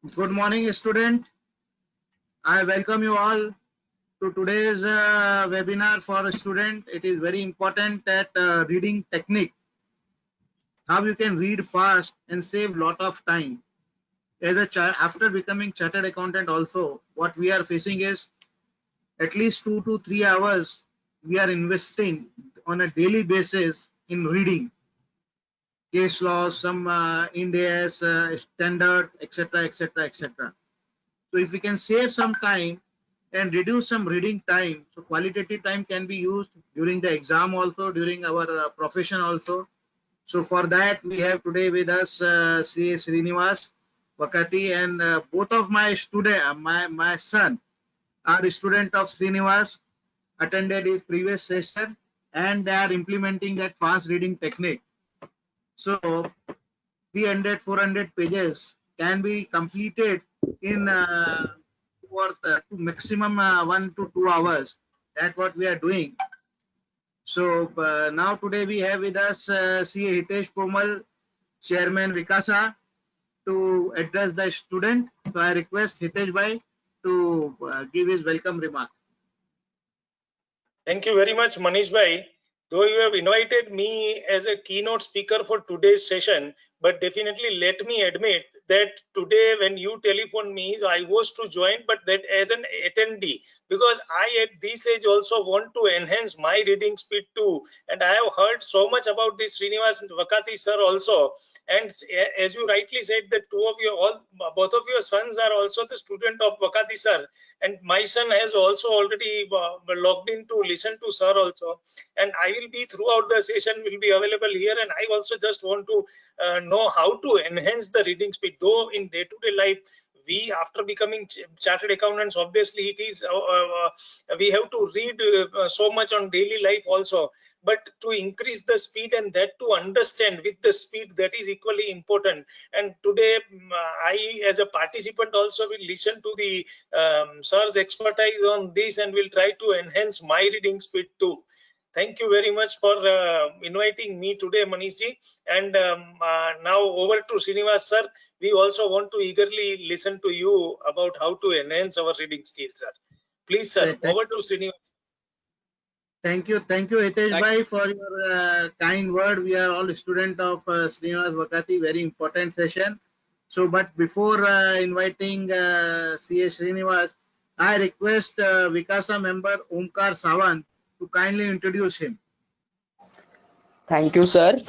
Good morning, student. I welcome you all to today's webinar for a student. It is very important that reading technique, how you can read fast and save lot of time. As a after becoming chartered accountant, also what we are facing is at least 2 to 3 hours we are investing on a daily basis in reading case laws, some Ind AS standard, etc., etc., etc. So if we can save some time and reduce some reading time, so qualitative time can be used during the exam also, during our profession also. So for that, we have today with us C. Srinivas Vakati, and both of my student, my son are a student of Srinivas, attended his previous session, and they are implementing that fast reading technique. So 300, 400 pages can be completed in maximum 1 to 2 hours. That's what we are doing. So now today we have with us C. Hitesh Pomal, Chairman Vikasa, to address the student. So I request Hitesh Bhai to give his welcome remark. Thank you very much, Manish Bhai. Though you have invited me as a keynote speaker for today's session, but definitely let me admit that today when you telephoned me, I was to join, but that as an attendee, because I at this age also want to enhance my reading speed too. And I have heard so much about this Srinivas Vakati sir also. And as you rightly said, that both of your sons are also the student of Vakati sir. And my son has also already logged in to listen to sir also, and I will be throughout the session will be available here. And I also just want to know how to enhance the reading speed, though in day-to-day life we, after becoming chartered accountants, obviously it is we have to read so much on daily life also, but to increase the speed and that to understand with the speed, that is equally important. And today I as a participant also will listen to the sir's expertise on this and will try to enhance my reading speed too. Thank you very much for inviting me today, Manishji. And now over to Srinivas sir. We also want to eagerly listen to you about how to enhance our reading skills, sir. Please, sir, over to Srinivas. Thank you, Hitesh Bhai, for your kind word. We are all student of Srinivas Vakati, very important session. So, but before inviting CA Srinivas, I request Vikasa member Omkar Sawant to kindly introduce him. Thank you, sir.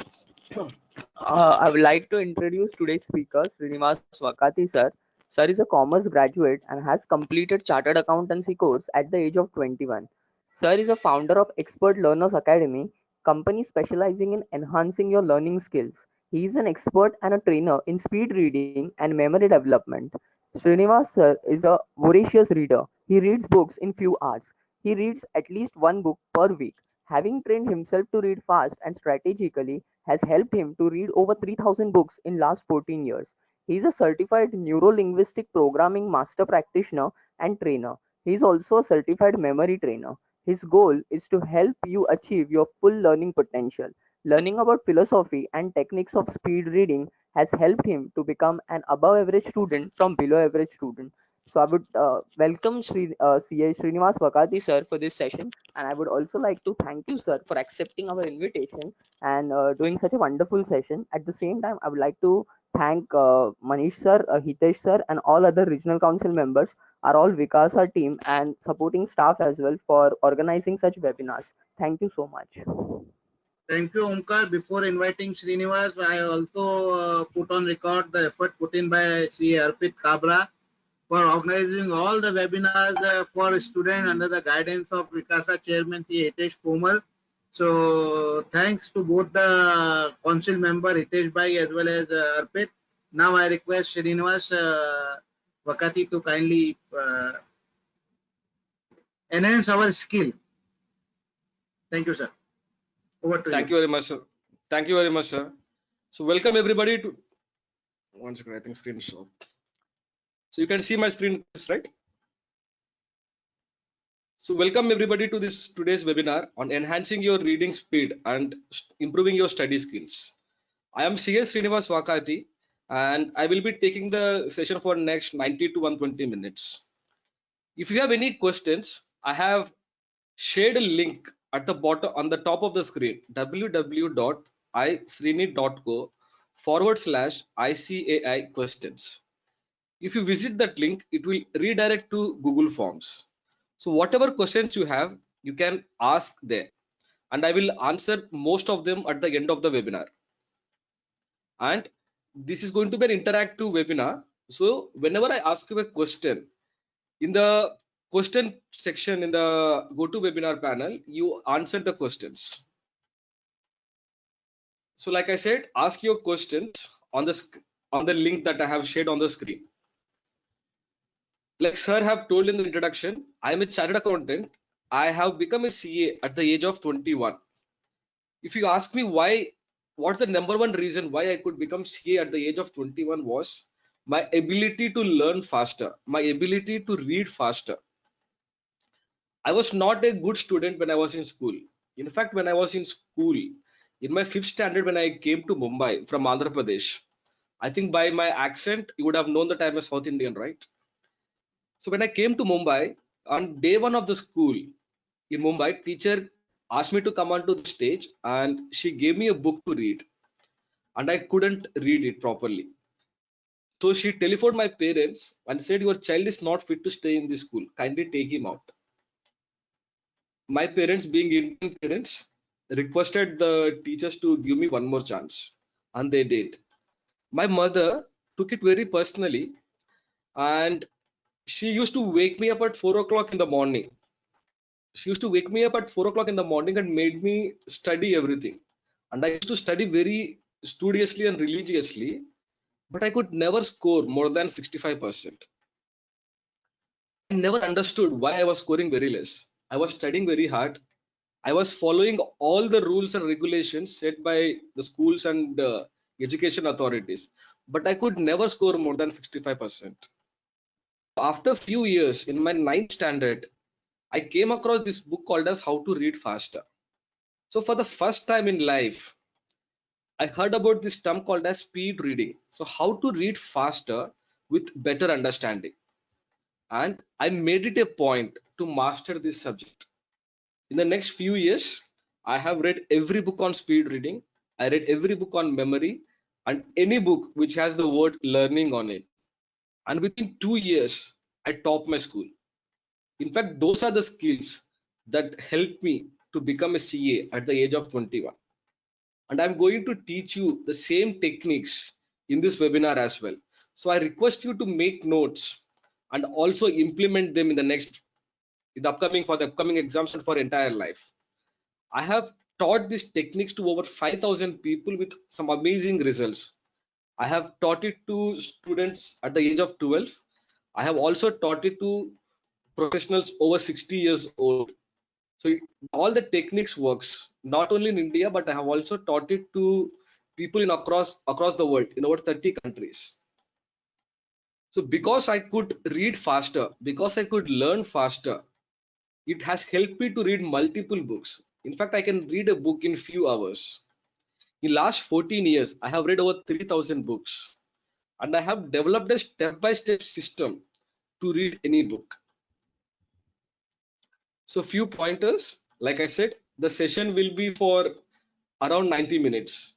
I would like to introduce today's speaker, Srinivas Vakati, sir. Sir is a commerce graduate and has completed chartered accountancy course at the age of 21. Sir is a founder of Expert Learners Academy, company specializing in enhancing your learning skills. He is an expert and a trainer in speed reading and memory development. Srinivas, sir, is a voracious reader. He reads books in few hours. He reads at least one book per week. Having trained himself to read fast and strategically has helped him to read over 3,000 books in last 14 years. He is a certified neuro-linguistic programming master practitioner and trainer. He is also a certified memory trainer. His goal is to help you achieve your full learning potential. Learning about philosophy and techniques of speed reading has helped him to become an above average student from below average student. So I would welcome CA Srinivas Vakati sir for this session, and I would also like to thank you sir for accepting our invitation and doing such a wonderful session. At the same time, I would like to thank Manish sir, Hitesh sir, and all other regional council members, are all Vikasa team and supporting staff as well for organizing such webinars. Thank you so much. Thank you, Omkar. Before inviting Srinivas, I also put on record the effort put in by CA Arpit Kabra for organizing all the webinars for students under the guidance of Vikasa Chairman C. Hitesh Pomal. So thanks to both the council member Hitesh Bhai as well as Arpit. Now I request Srinivas Vakati to kindly enhance our skill. Thank you, sir. Over to you. Thank you very much, sir. Thank you very much, sir. So welcome everybody to one second, I think screen show. So you can see my screen, right? So welcome everybody to this today's webinar on enhancing your reading speed and improving your study skills. I am C.S. Srinivas Vakati, and I will be taking the session for next 90 to 120 minutes. If you have any questions, I have shared a link at the bottom on the top of the screen, www.isrini.co/ICAI questions. If you visit that link, it will redirect to Google Forms. So whatever questions you have, you can ask there, and I will answer most of them at the end of the webinar. And this is going to be an interactive webinar. So whenever I ask you a question, in the question section in the GoToWebinar panel, you answer the questions. So like I said, ask your questions on the link that I have shared on the screen. Like sir have told in the introduction, I am a chartered accountant. I have become a CA at the age of 21. If you ask me why, what's the number one reason why I could become CA at the age of 21 was my ability to learn faster, my ability to read faster. I was not a good student when I was in school. In fact, when I was in school, in my 5th standard, when I came to Mumbai from Andhra Pradesh, I think by my accent, you would have known that I'm a South Indian, right? So when I came to Mumbai, on day one of the school in Mumbai, teacher asked me to come onto the stage and she gave me a book to read, and I couldn't read it properly. So she telephoned my parents and said, "Your child is not fit to stay in this school. Kindly take him out." My parents, being Indian parents, requested the teachers to give me one more chance, and they did. My mother took it very personally, and she used to wake me up at 4 o'clock in the morning. She used to wake me up at 4 o'clock in the morning and made me study everything. And I used to study very studiously and religiously, but I could never score more than 65%. I never understood why I was scoring very less. I was studying very hard. I was following all the rules and regulations set by the schools and education authorities, but I could never score more than 65%. After a few years in my 9th standard, I came across this book called as How to Read Faster. So for the first time in life, I heard about this term called as speed reading. So how to read faster with better understanding. And I made it a point to master this subject. In the next few years, I have read every book on speed reading. I read every book on memory and any book which has the word learning on it. And within 2 years, I topped my school. In fact, those are the skills that helped me to become a CA at the age of 21. And I'm going to teach you the same techniques in this webinar as well. So I request you to make notes and also implement them in the upcoming exams and for entire life. I have taught these techniques to over 5,000 people with some amazing results. I have taught it to students at the age of 12. I have also taught it to professionals over 60 years old. So all the techniques works not only in India, but I have also taught it to people in across the world in over 30 countries. So because I could read faster, because I could learn faster, it has helped me to read multiple books. In fact, I can read a book in few hours. In last 14 years, I have read over 3,000 books, and I have developed a step-by-step system to read any book. So few pointers, like I said, the session will be for around 90 minutes.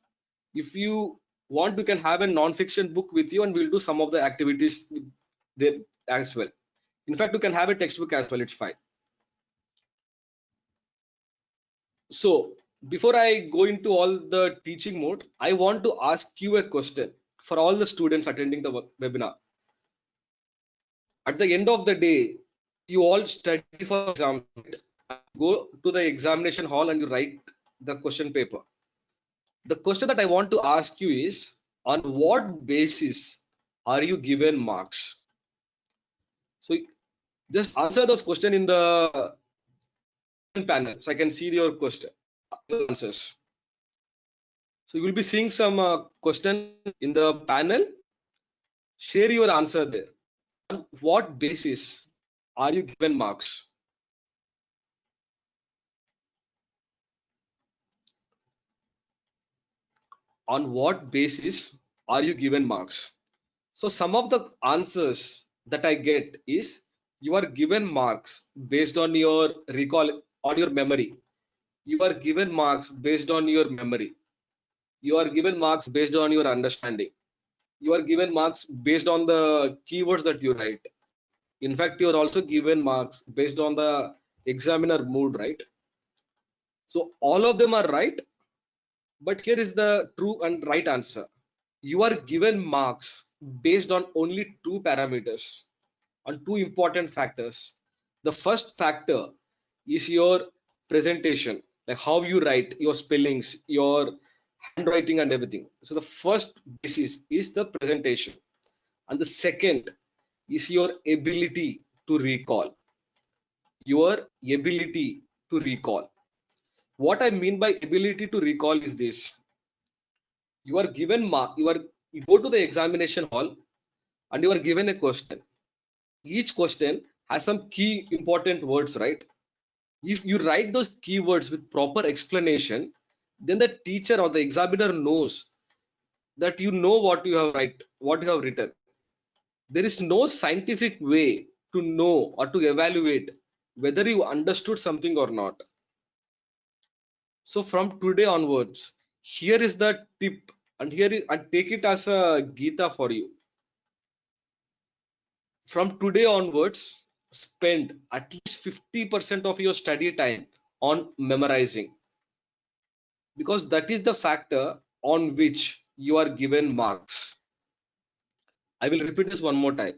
If you want, you can have a non-fiction book with you and we'll do some of the activities there as well. In fact, you can have a textbook as well, it's fine. So before I go into all the teaching mode, I want to ask you a question for all the students attending the webinar. At the end of the day, you all study for exam, go to the examination hall and you write the question paper. The question that I want to ask you is, on what basis are you given marks? So just answer those questions in the panel so I can see your question answers. So you will be seeing some question in the panel. Share your answer there. On what basis are you given marks? On what basis are you given marks? So some of the answers that I get is you are given marks based on your recall, on your memory. You are given marks based on your memory. You are given marks based on your understanding. You are given marks based on the keywords that you write. In fact, you are also given marks based on the examiner mood, right? So all of them are right, but here is the true and right answer. You are given marks based on only two parameters, on two important factors. The first factor is your presentation, like how you write, your spellings, your handwriting and everything. So the first basis is the presentation, and the second is your ability to recall. Your ability to recall. What I mean by ability to recall is this: you are given mark, you go to the examination hall and you are given a question. Each question has some key important words, right? If you write those keywords with proper explanation, then the teacher or the examiner knows that you know what you have written. There is no scientific way to know or to evaluate whether you understood something or not. So from today onwards, here is the tip, and and take it as a Gita for you. From today onwards, spend at least 50% of your study time on memorizing, because that is the factor on which you are given marks. I will repeat this one more time.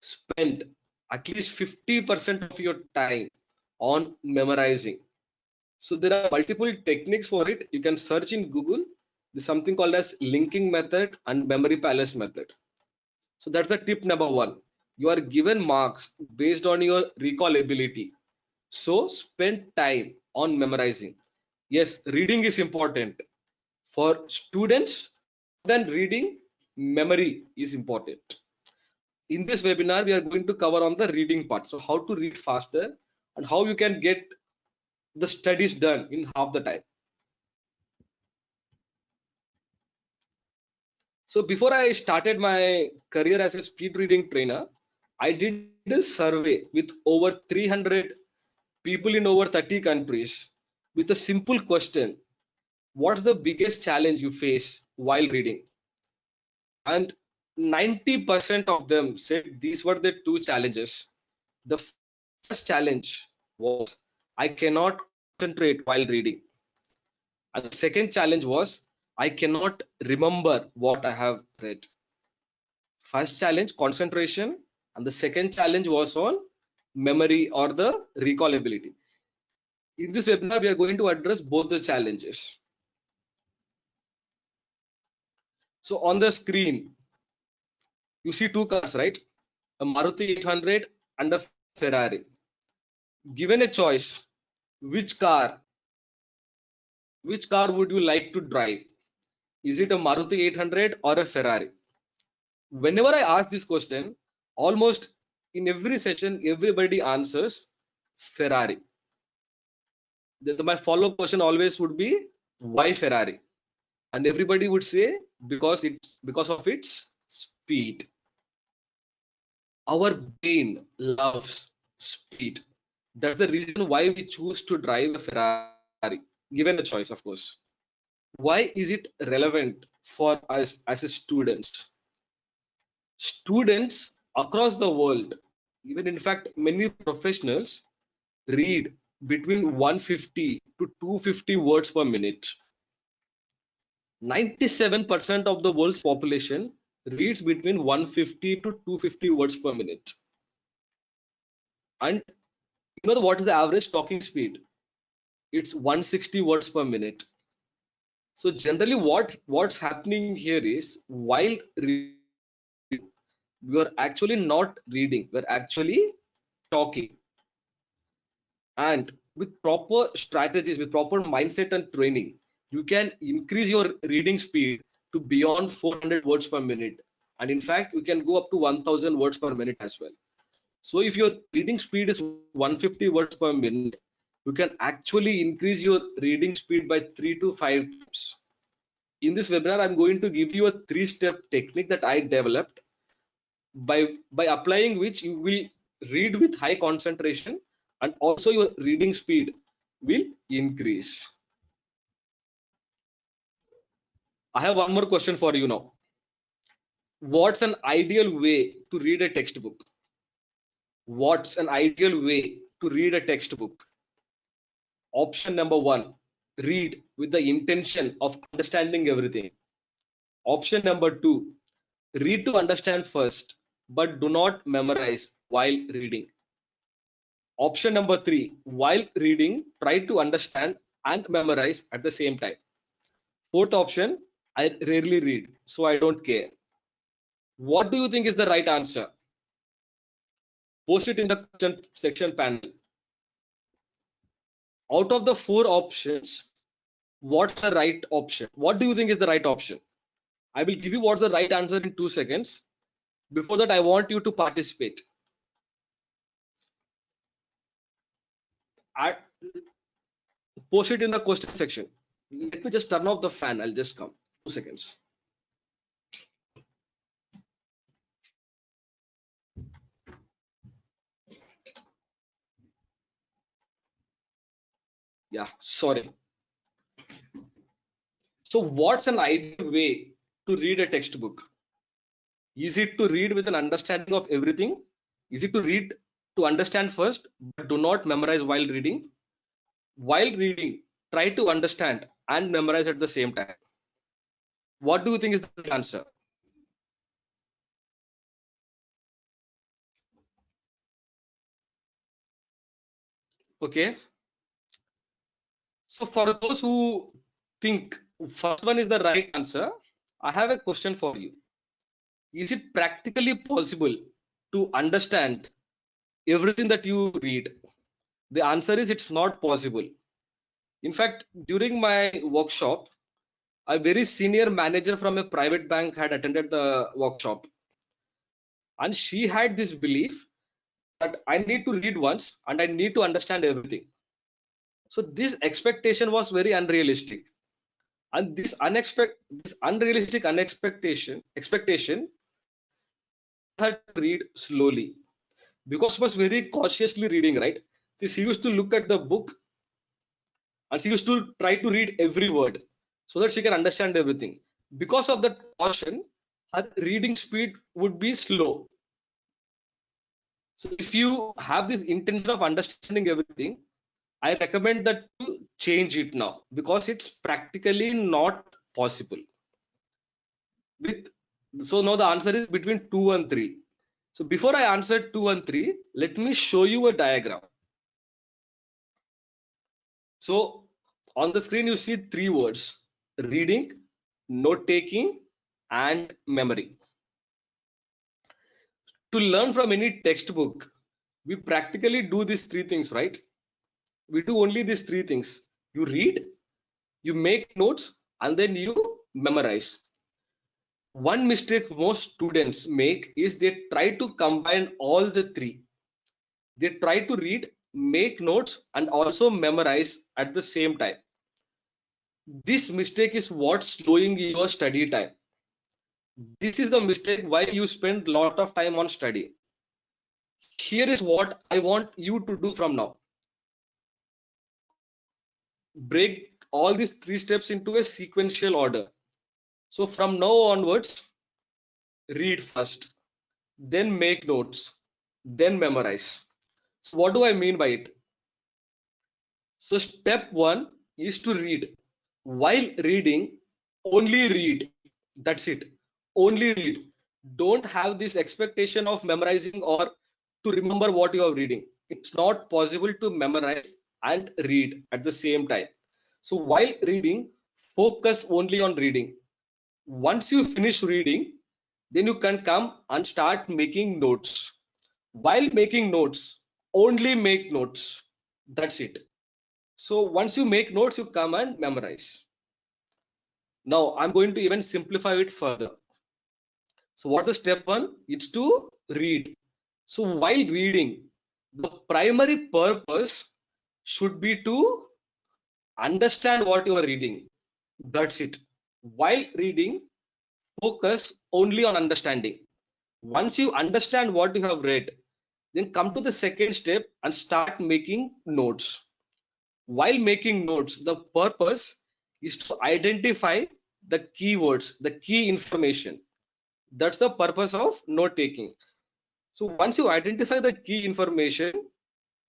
Spend at least 50% of your time on memorizing. So there are multiple techniques for it. You can search in Google. There's something called as linking method and memory palace method. So that's the tip number one. You are given marks based on your recall ability. So spend time on memorizing. Yes, reading is important. For students, then reading, memory is important. In this webinar, we are going to cover on the reading part. So how to read faster and how you can get the studies done in half the time. So before I started my career as a speed reading trainer, I did a survey with over 300 people in over 30 countries with a simple question: what's the biggest challenge you face while reading? And 90% of them said these were the two challenges. The first challenge was I cannot concentrate while reading. And the second challenge was I cannot remember what I have read. First challenge, concentration, and the second challenge was on memory or the recall ability. In this webinar, we are going to address both the challenges. So on the screen, you see two cars, right? A Maruti 800 and a Ferrari. Given a choice, which car would you like to drive? Is it a Maruti 800 or a Ferrari? Whenever I ask this question, almost in every session, everybody answers Ferrari. My follow-up question always would be, why Ferrari? And everybody would say because of its speed. Our brain loves speed. That's the reason why we choose to drive a Ferrari, given a choice, of course. Why is it relevant for us as a students? Students across the world, even in fact many professionals, read between 150 to 250 words per minute. 97% of the world's population reads between 150 to 250 words per minute. And you know what is the average talking speed? It's 160 words per minute. So generally what's happening here is, while reading, we are actually not reading, we're actually talking. And with proper strategies, with proper mindset and training, you can increase your reading speed to beyond 400 words per minute. And in fact, you can go up to 1000 words per minute as well. So if your reading speed is 150 words per minute, you can actually increase your reading speed by 3 to 5 times. In this webinar, I'm going to give you a 3-step technique that I developed, by applying which you will read with high concentration and also your reading speed will increase. I have one more question for you now. What's an ideal way to read a textbook? What's an ideal way to read a textbook? Option number 1, read with the intention of understanding everything. Option number 2, read to understand first, but do not memorize while reading. Option number 3, while reading, try to understand and memorize at the same time. Fourth option, I rarely read, so I don't care. What do you think is the right answer? Post it in the question section panel. Out of the 4 options, what's the right option? What do you think is the right option? I will give you what's the right answer in 2 seconds. Before that, I want you to participate. Post it in the question section. Let me just turn off the fan. I'll just come. 2 seconds. Yeah, sorry. So what's an ideal way to read a textbook? Is it to read with an understanding of everything? Is it to read to understand first, but do not memorize while reading? While reading, try to understand and memorize at the same time. What do you think is the answer? Okay. So for those who think first one is the right answer, I have a question for you. Is it practically possible to understand everything that you read? The answer is it's not possible. In fact, during my workshop, a very senior manager from a private bank had attended the workshop, and she had this belief that I need to read once and I need to understand everything. So this expectation was very unrealistic, and this unrealistic expectation her to read slowly, because she was very cautiously reading, right? So she used to look at the book and she used to try to read every word so that she can understand everything. Because of that caution, her reading speed would be slow. So if you have this intention of understanding everything, I recommend that to change it now, because it's practically not possible. So now the answer is between 2 and 3. So before I answer 2 and 3, let me show you a diagram. So on the screen you see 3 words: reading, note taking, and memory. To learn from any textbook, we practically do these 3 things, right? We do only these 3 things. You read, you make notes, and then you memorize. One mistake most students make is they try to combine all the 3. They try to read, make notes, and also memorize at the same time. This mistake is what's slowing your study time. This is the mistake why you spend a lot of time on study. Here is what I want you to do from now. Break all these 3 steps into a sequential order. So from now onwards, read first, then make notes, then memorize. So what do I mean by it? So step 1 is to read. While reading, only read. That's it. Only read. Don't have this expectation of memorizing or to remember what you are reading. It's not possible to memorize and read at the same time. So while reading, focus only on reading. Once you finish reading, then you can come and start making notes. While making notes, only make notes. That's it. So once you make notes, you come and memorize. Now I'm going to even simplify it further. So what is step 1? It's to read. So while reading, the primary purpose should be to understand what you are reading. That's it. While reading, focus only on understanding. Once you understand what you have read, then come to the second step and start making notes. While making notes, the purpose is to identify the keywords, the key information. That's the purpose of note taking. So once you identify the key information,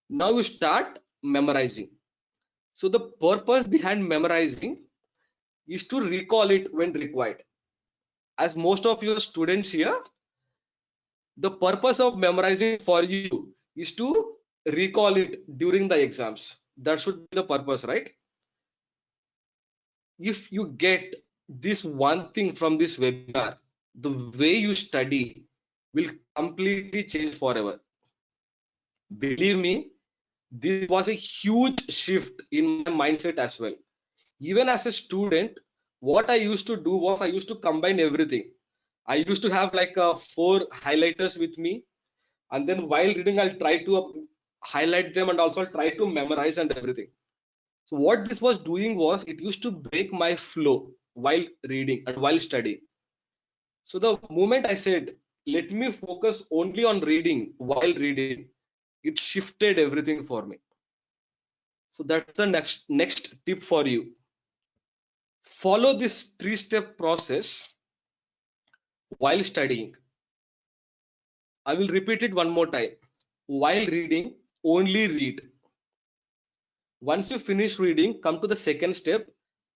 now you start memorizing. So the purpose behind memorizing is to recall it when required. As most of your students here, the purpose of memorizing for you is to recall it during the exams. That should be the purpose, right? If you get this one thing from this webinar, the way you study will completely change forever. Believe me, this was a huge shift in my mindset as well. Even as a student, what I used to do was I used to combine everything. I used to have like 4 highlighters with me, and then while reading, I'll try to highlight them and also try to memorize and everything. So what this was doing was it used to break my flow while reading and while studying. So the moment I said, let me focus only on reading while reading, it shifted everything for me. So that's the next tip for you. Follow this 3-step process while studying. I will repeat it one more time. While reading, only read. Once you finish reading, come to the second step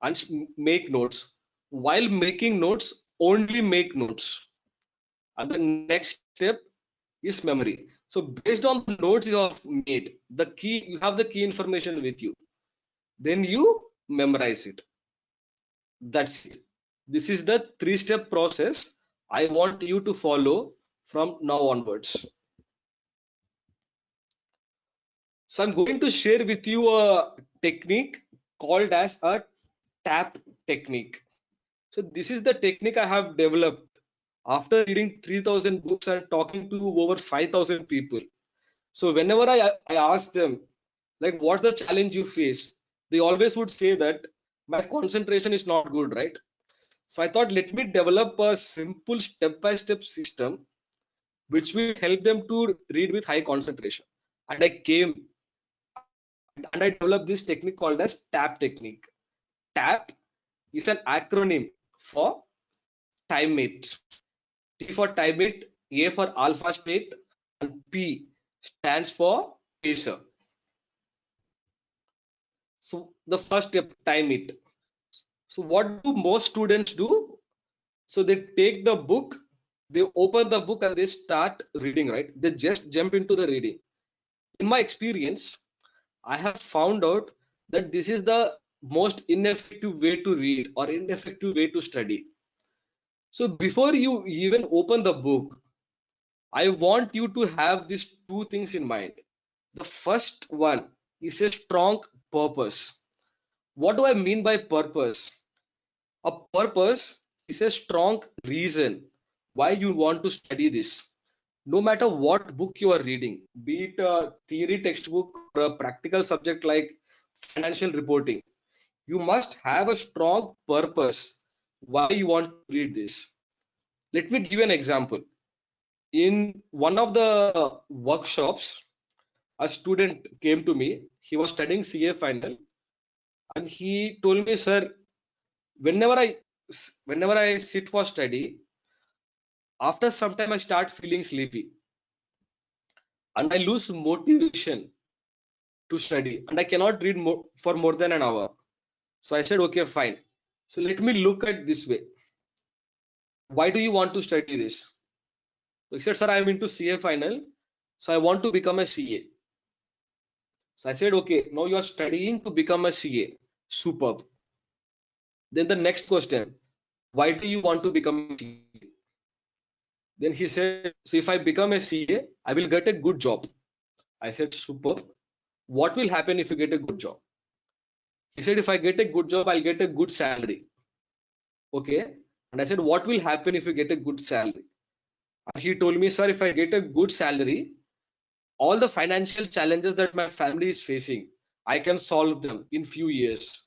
and make notes. While making notes, only make notes. And the next step is memory. So based on the notes you have made, you have the key information with you. Then you memorize it. That's it. This is the 3-step process I want you to follow from now onwards. So I'm going to share with you a technique called as a TAP technique. So this is the technique I have developed after reading 3,000 books and talking to over 5,000 people. So whenever I ask them, like, what's the challenge you face? They always would say that my concentration is not good, right? So I thought, let me develop a simple step-by-step system which will help them to read with high concentration. And I developed this technique called as TAP technique. TAP is an acronym for TimeMate. T for TimeMate, A for Alpha State, and P stands for Pacer. So the first step, TimeMate. So what do most students do? So they take the book, they open the book and they start reading, right? They just jump into the reading. In my experience, I have found out that this is the most ineffective way to read or ineffective way to study. So before you even open the book, I want you to have these 2 things in mind. The first one is a strong purpose. What do I mean by purpose? A purpose is a strong reason why you want to study this. No matter what book you are reading, be it a theory textbook or a practical subject like financial reporting, you must have a strong purpose why you want to read this. Let me give you an example. In one of the workshops, a student came to me. He was studying CA final, and he told me, sir, whenever I whenever I sit for study, after some time I start feeling sleepy and I lose motivation to study and I cannot read for more than an hour. So I said, okay, fine. So let me look at this way. Why do you want to study this? So he said, sir, I am into CA final, so I want to become a CA. So I said, okay, now you are studying to become a CA. Superb. Then the next question, why do you want to become a CA? Then he said, so if I become a CA, I will get a good job. I said, superb. What will happen if you get a good job? He said, if I get a good job, I'll get a good salary. Okay. And I said, what will happen if you get a good salary? And he told me, sir, if I get a good salary, all the financial challenges that my family is facing, I can solve them in few years.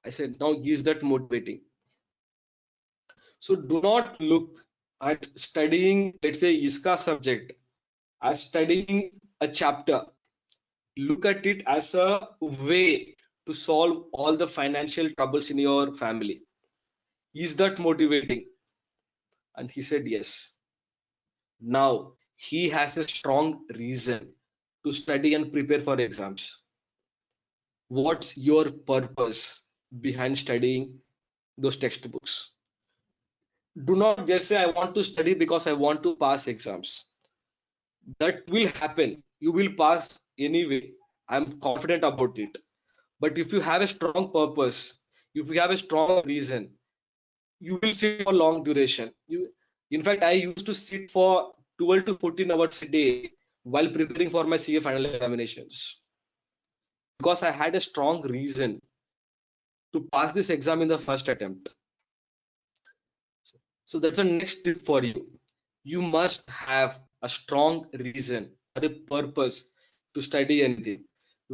I said, now is that motivating? So do not look at studying, let's say, ISKA subject as studying a chapter. Look at it as a way to solve all the financial troubles in your family. Is that motivating? And he said yes. Now he has a strong reason to study and prepare for exams. What's your purpose behind studying those textbooks? Do not just say, I want to study because I want to pass exams. That will happen. You will pass anyway. I'm confident about it. But if you have a strong purpose, if you have a strong reason, you will sit for long duration. In fact, I used to sit for 12 to 14 hours a day while preparing for my CA final examinations because I had a strong reason to pass this exam in the first attempt. So that's the next tip for you. You must have a strong reason or a purpose to study anything.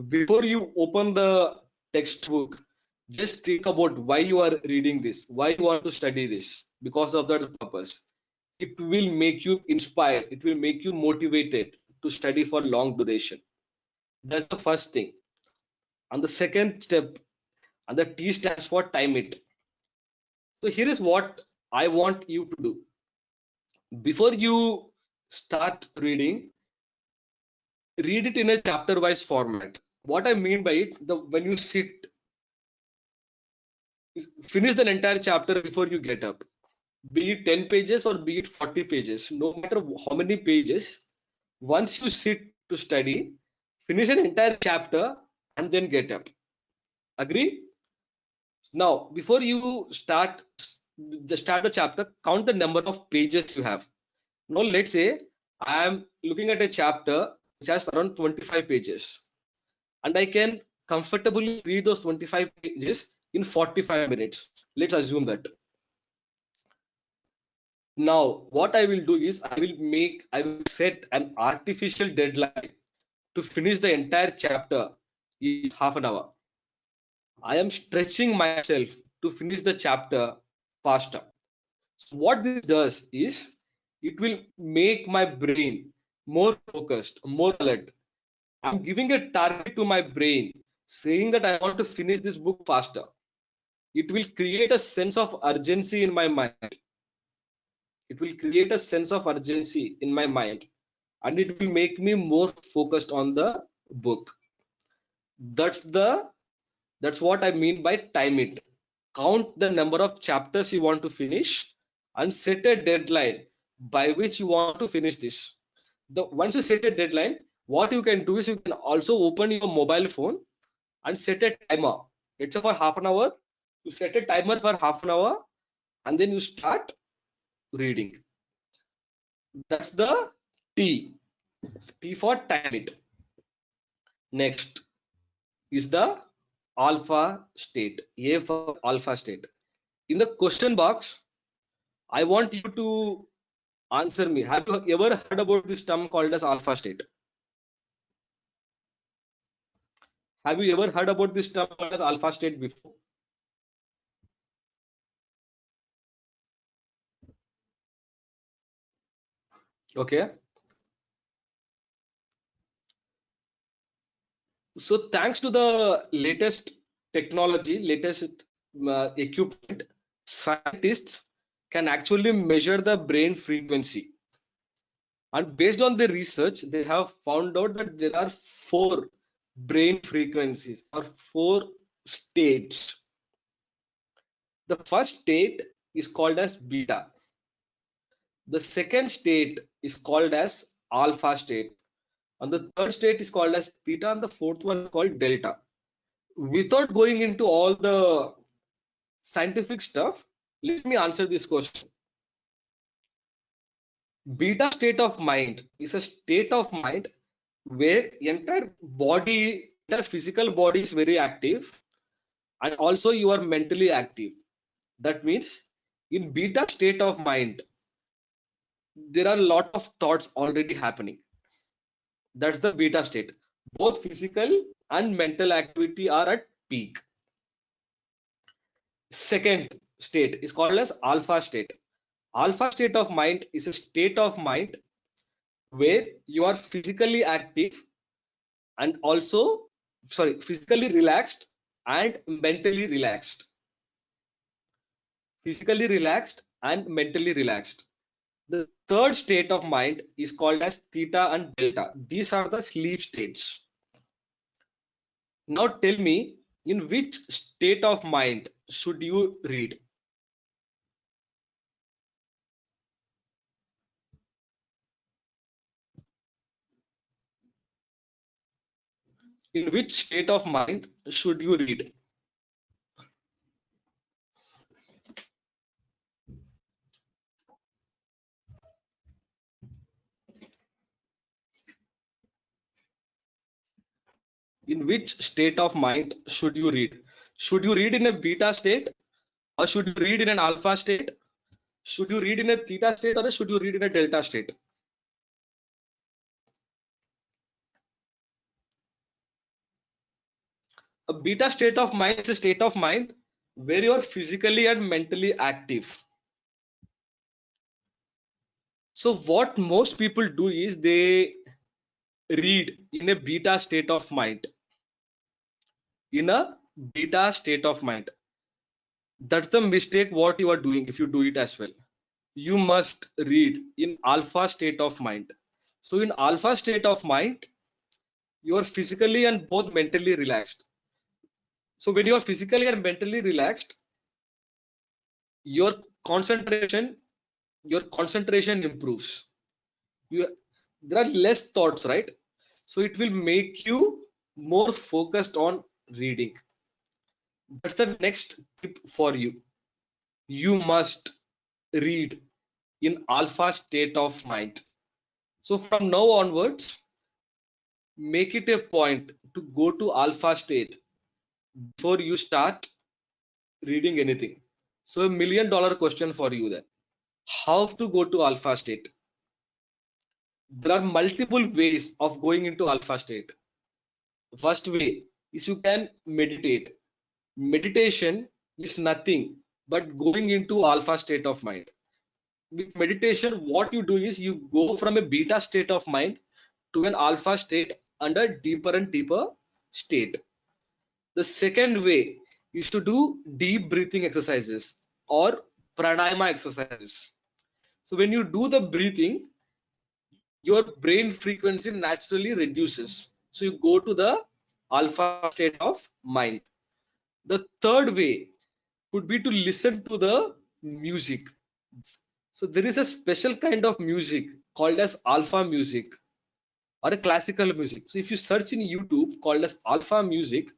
Before you open the textbook, just think about why you are reading this, why you want to study this, because of that purpose. It will make you inspired, it will make you motivated to study for long duration. That's the first thing. And the second step, and the T stands for time it. So here is what I want you to do. Before you start reading, read it in a chapter wise format. What I mean by it, when you sit, finish the entire chapter before you get up, be it 10 pages or be it 40 pages, no matter how many pages. Once you sit to study, finish an entire chapter and then get up. Agree? Now before you start the chapter, count the number of pages you have. Now let's say I am looking at a chapter which has around 25 pages, and I can comfortably read those 25 pages in 45 minutes. Let's assume that. Now what I will do is I will set an artificial deadline to finish the entire chapter in half an hour. I am stretching myself to finish the chapter faster. So what this does is it will make my brain more focused, more alert. I'm giving a target to my brain, saying that I want to finish this book faster. It will create a sense of urgency in my mind. It will create a sense of urgency in my mind, and it will make me more focused on the book. That's what I mean by time it. Count the number of chapters you want to finish and set a deadline by which you want to finish this. Once you set a deadline, what you can do is you can also open your mobile phone and set a timer. Let's say for half an hour, you set a timer for half an hour and then you start reading. That's the T. T for time it. Next is the alpha state. A for alpha state. In the question box, I want you to answer me. Have you ever heard about this term called as alpha state? Have you ever heard about this term called as alpha state before? Okay. So thanks to the latest technology, latest equipment, scientists can actually measure the brain frequency. And based on the research, they have found out that there are 4 brain frequencies or 4 states. The first state is called as beta. The second state is called as alpha state. And the third state is called as theta, and the fourth one is called delta. Without going into all the scientific stuff, let me answer this question. Beta state of mind is a state of mind where entire physical body is very active, and also you are mentally active. That means in beta state of mind, there are a lot of thoughts already happening. That's the beta state. Both physical and mental activity are at peak. second state is called as alpha state. Alpha state of mind is a state of mind where you are physically active and also, sorry, physically relaxed and mentally relaxed. Physically relaxed and mentally relaxed. The third state of mind is called as theta and delta. These are the sleep states. Now tell me, in which state of mind should you read? In which state of mind should you read? In which state of mind should you read? Should you read in a beta state, or should you read in an alpha state? Should you read in a theta state, or should you read in a delta state? A beta state of mind is a state of mind where you are physically and mentally active. So what most people do is they read in a beta state of mind. In a beta state of mind. That's the mistake what you are doing if you do it as well. You must read in alpha state of mind. So in alpha state of mind, you are physically and both mentally relaxed. So when you are physically and mentally relaxed, your concentration improves. There are less thoughts, right? So it will make you more focused on reading. That's the next tip for you. You must read in alpha state of mind. So from now onwards, make it a point to go to alpha state before you start reading anything. So $1 million question for you then. How to go to alpha state? There are multiple ways of going into alpha state. First way is you can meditate. Meditation is nothing but going into alpha state of mind. With meditation, what you do is you go from a beta state of mind to an alpha state under deeper and deeper state. The second way is to do deep breathing exercises or pranayama exercises. So when you do the breathing, your brain frequency naturally reduces. So you go to the alpha state of mind. The third way could be to listen to the music. So there is a special kind of music called as alpha music or a classical music. So if you search in YouTube called as alpha music,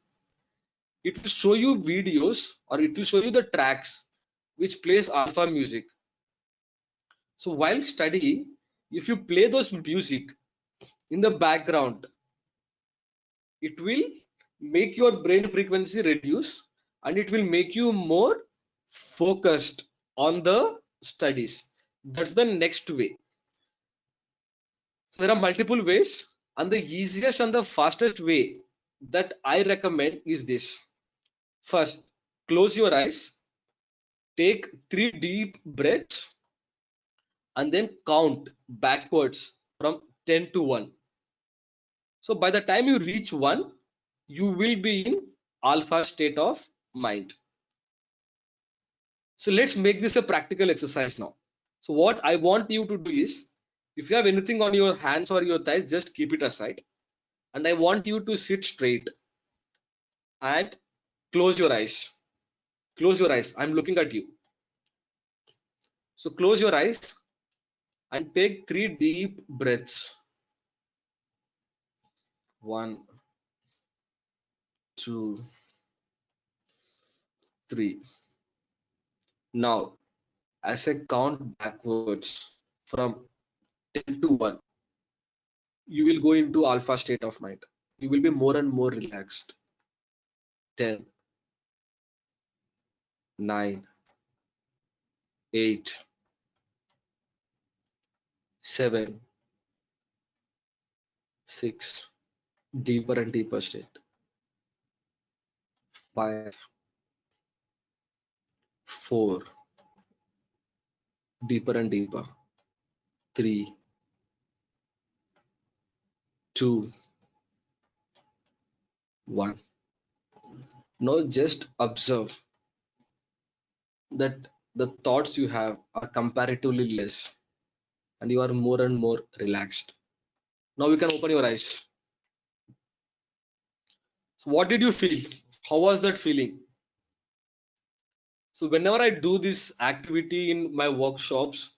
it will show you videos or it will show you the tracks which plays alpha music. So while studying, if you play those music in the background, it will make your brain frequency reduce and it will make you more focused on the studies. That's the next way. So there are multiple ways, and the easiest and the fastest way that I recommend is this. First, close your eyes, take 3 deep breaths, and then count backwards from 10 to 1. So by the time you reach 1, you will be in alpha state of mind. So let's make this a practical exercise now. So what I want you to do is, if you have anything on your hands or your thighs, just keep it aside. And I want you to sit straight and close your eyes. Close your eyes. I'm looking at you. So close your eyes and take 3 deep breaths. 1, 2, 3. Now, as I count backwards from 10 to 1, you will go into alpha state of mind. You will be more and more relaxed. 10, 9, 8, 7, 6, deeper and deeper state. 5, 4, deeper and deeper. 3, 2, 1. Now just observe that the thoughts you have are comparatively less and you are more and more relaxed. Now you can open your eyes. So what did you feel? How was that feeling? So whenever I do this activity in my workshops,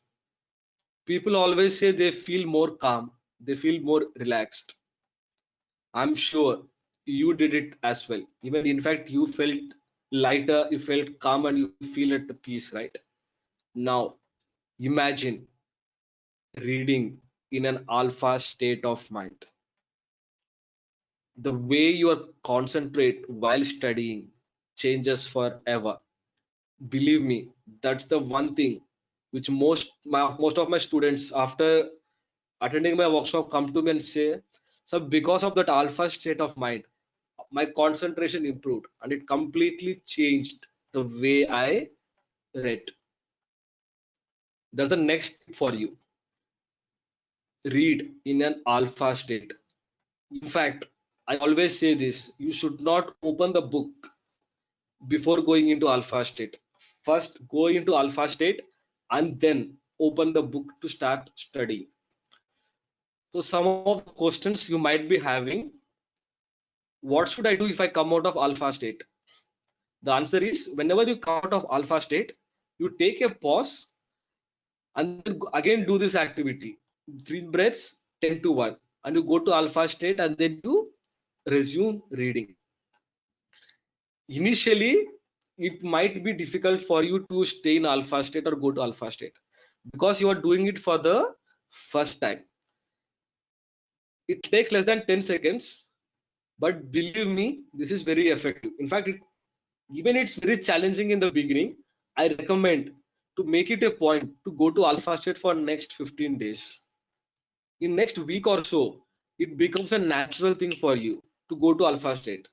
people always say they feel more calm, they feel more relaxed. I'm sure you did it as well. Even in fact, you felt lighter, you felt calm, and you feel at peace, right? Now, imagine reading in an alpha state of mind. The way you are concentrate while studying changes forever. Believe me, that's the one thing which most of my students after attending my workshop come to me and say, so because of that alpha state of mind, my concentration improved and it completely changed the way I read. That's the next tip for you. Read in an alpha state. In fact, I always say this, you should not open the book before going into alpha state. First go into alpha state and then open the book to start studying. So some of the questions you might be having, what should I do if I come out of alpha state? The answer is whenever you come out of alpha state, you take a pause and then again do this activity. 3 breaths, 10 to 1, and you go to alpha state and then you resume reading. Initially, it might be difficult for you to stay in alpha state or go to alpha state because you are doing it for the first time. It takes less than 10 seconds, but believe me, this is very effective. In fact, even it's very challenging in the beginning, I recommend to make it a point to go to alpha state for next 15 days. In next week or so, it becomes a natural thing for you to go to alpha state.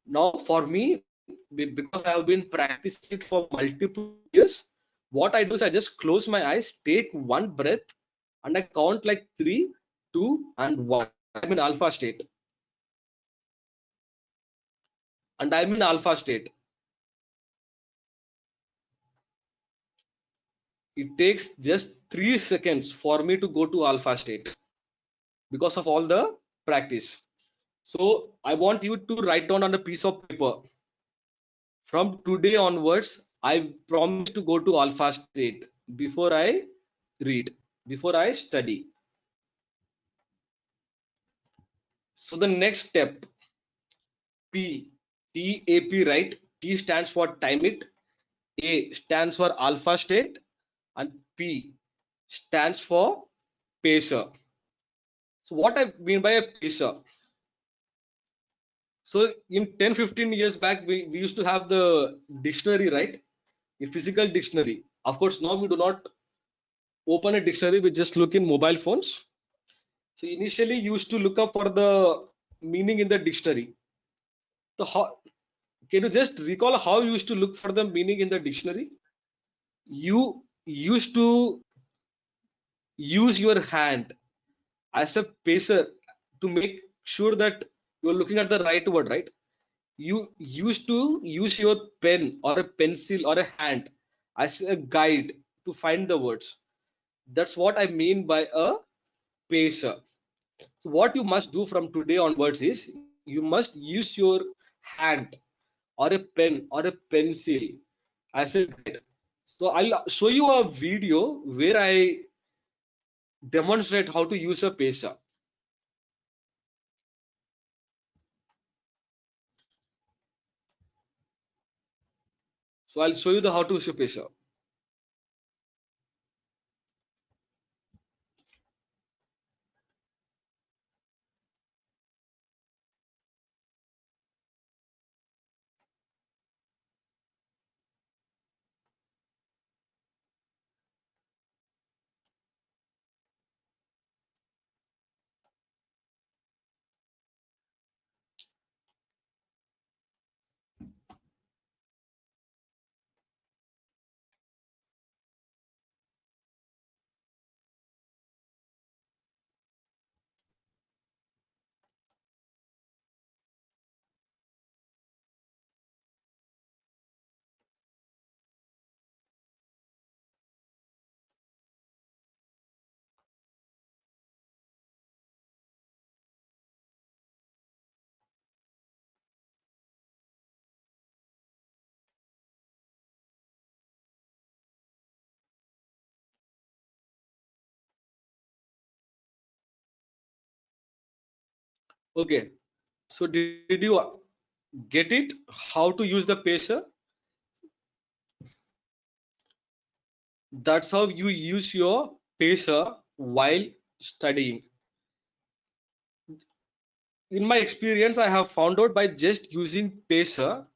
Now, for me, because I have been practicing it for multiple years, what I do is I just close my eyes, take one breath, and I count like 3, 2, and 1. I'm in alpha state. And I'm in alpha state. It takes just 3 seconds for me to go to alpha state because of all the practice. So I want you to write down on a piece of paper. From today onwards, I promise to go to alpha state before I read, before I study. So the next step, P, TAP, right? T stands for time it, A stands for alpha state, and P stands for pacer. So what I mean by a pacer? So in 10-15 years back, we used to have the dictionary, right? A physical dictionary. Of course, now we do not open a dictionary, we just look in mobile phones. So initially you used to look up for the meaning in the dictionary. So how, can you just recall how you used to look for the meaning in the dictionary? You used to use your hand as a pacer to make sure that you're looking at the right word, right? You used to use your pen or a pencil or a hand as a guide to find the words. That's what I mean by a pacer. So what you must do from today onwards is you must use your hand or a pen or a pencil as a guide. So I'll show you a video where I demonstrate how to use a pacer. So I'll show you the how to use a pacer. Okay, so did you get it? How to use the pacer? That's how you use your pacer while studying. In my experience, I have found out by just using pacer,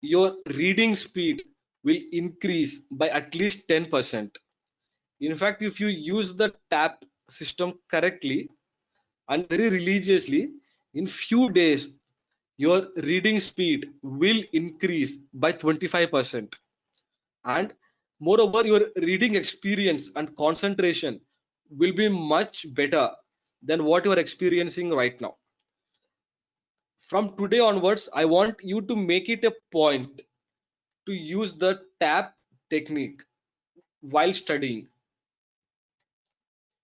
your reading speed will increase by at least 10%. In fact, if you use the tap system correctly and very religiously, in few days, your reading speed will increase by 25%. And moreover, your reading experience and concentration will be much better than what you are experiencing right now. From today onwards, I want you to make it a point to use the tap technique while studying.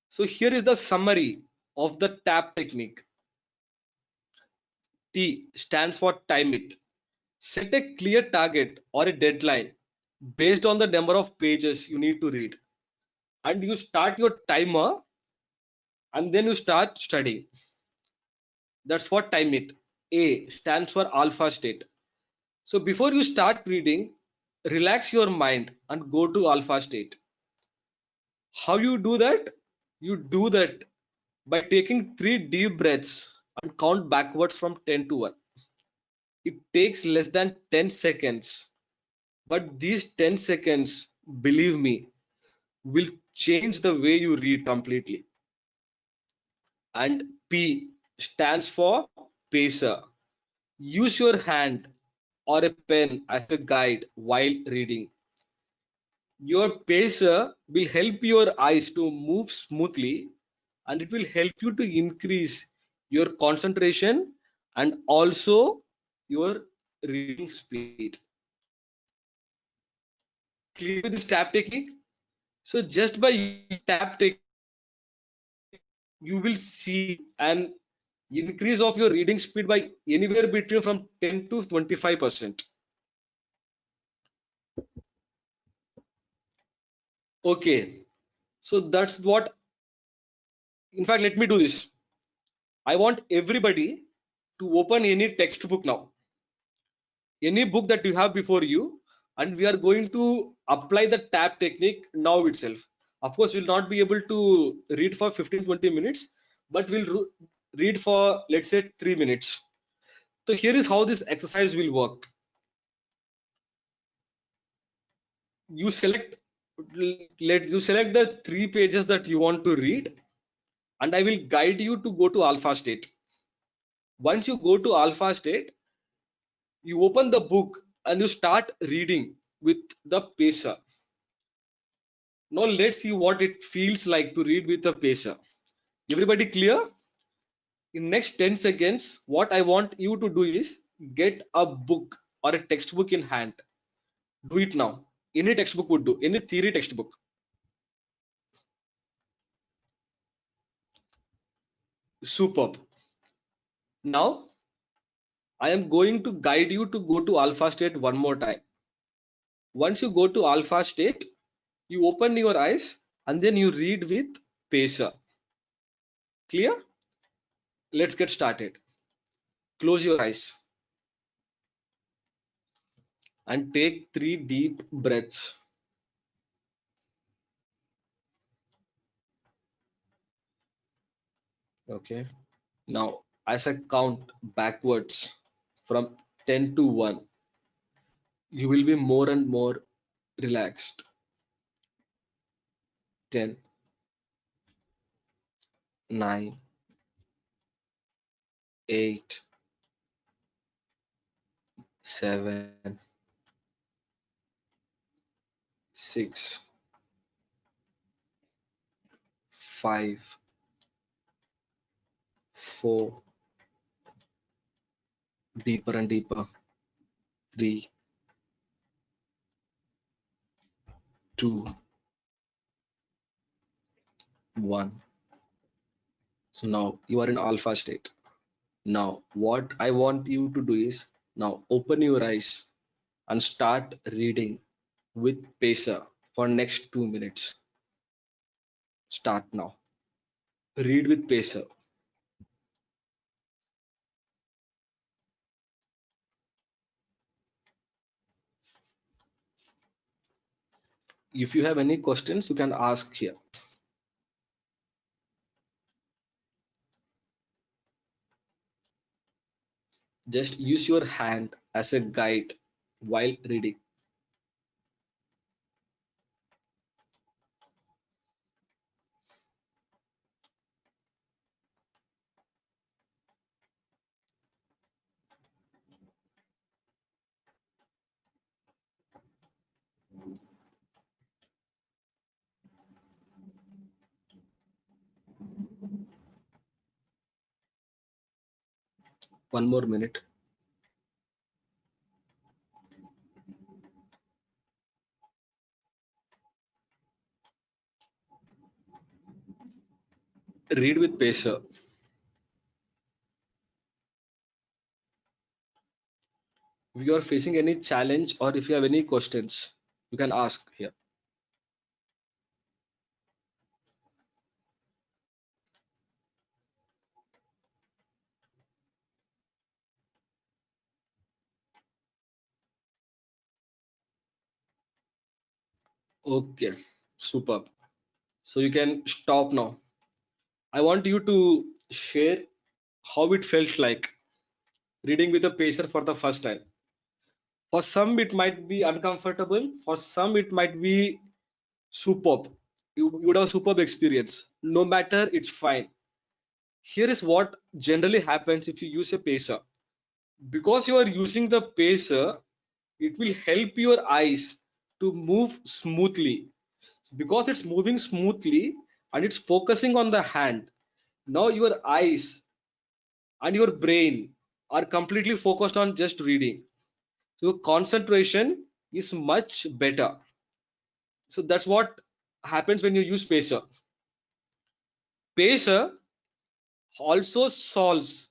So here is the summary of the tap technique. T stands for time it. Set a clear target or a deadline based on the number of pages you need to read. And you start your timer and then you start studying. That's what time it. A stands for alpha state. So before you start reading, relax your mind and go to alpha state. How you do that? You do that by taking 3 deep breaths and count backwards from 10 to 1. It takes less than 10 seconds, but these 10 seconds, believe me, will change the way you read completely. And P stands for pacer. Use your hand or a pen as a guide while reading. Your pacer will help your eyes to move smoothly, and it will help you to increase your concentration and also your reading speed. Clear with this tap technique? So just by using tap technique, you will see an increase of your reading speed by anywhere between from 10 to 25%. Okay, so that's what, in fact, let me do this. I want everybody to open any textbook now, any book that you have before you, and we are going to apply the tap technique now itself. Of course, we'll not be able to read for 15-20 minutes, but we'll read for, let's say, 3 minutes. So here is how this exercise will work. You select the 3 pages that you want to read, and I will guide you to go to alpha state. Once you go to alpha state, you open the book and you start reading with the pacer. Now let's see what it feels like to read with a pacer. Everybody clear? In next 10 seconds, what I want you to do is get a book or a textbook in hand. Do it now. Any textbook would do, any theory textbook. Superb. Now I am going to guide you to go to alpha state one more time. Once you go to alpha state, you open your eyes and then you read with pacer. Clear? Let's get started. Close your eyes and take 3 deep breaths. Okay. Now, as I count backwards from 10 to 1, you will be more and more relaxed. 10, 9, 8, 7, 6, 5, 4, deeper and deeper. 3, 2, 1. So now you are in alpha state. Now, what I want you to do is now open your eyes and start reading with pacer for next 2 minutes. Start now. Read with pacer. If you have any questions, you can ask here. Just use your hand as a guide while reading. One more minute. Read with pacer. If you are facing any challenge or if you have any questions, you can ask here. Okay, superb. So you can stop now. I want you to share how it felt like reading with a pacer for the first time. For some, it might be uncomfortable. For some, it might be superb. You would have a superb experience. No matter, it's fine. Here is what generally happens if you use a pacer. Because you are using the pacer, it will help your eyes to move smoothly. Because it's moving smoothly and it's focusing on the hand, now your eyes and your brain are completely focused on just reading. So concentration is much better. So that's what happens when you use pacer. Pacer also solves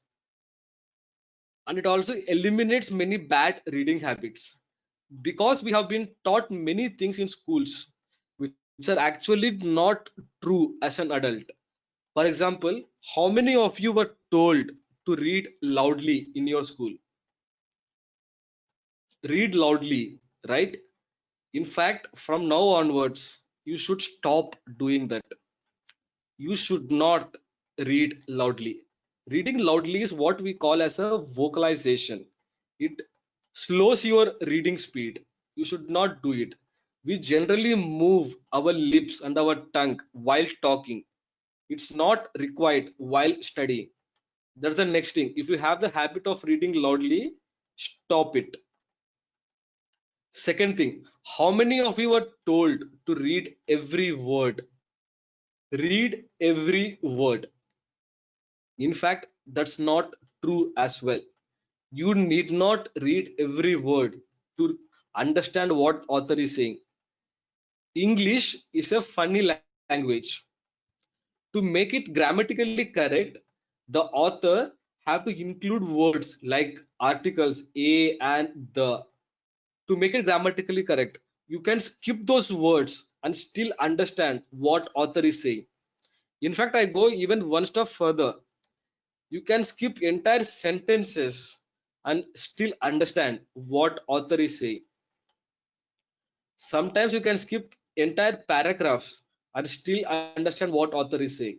and it also eliminates many bad reading habits, because we have been taught many things in schools which are actually not true as an adult. For example, how many of you were told to read loudly in your school? Read loudly, right? In fact, from now onwards, you should stop doing that. You should not read loudly. Reading loudly is what we call as a vocalization. It slows your reading speed. You should not do it. We generally move our lips and our tongue while talking. It's not required while studying. That's the next thing. If you have the habit of reading loudly, stop it. Second thing, how many of you were told to read every word? Read every word. In fact, that's not true as well. You need not read every word to understand what author is saying. English is a funny language. To make it grammatically correct, the author have to include words like articles a and the to make it grammatically correct. You can skip those words and still understand what author is saying. In fact, I go even one step further. You can skip entire sentences and still understand what author is saying. Sometimes you can skip entire paragraphs and still understand what author is saying.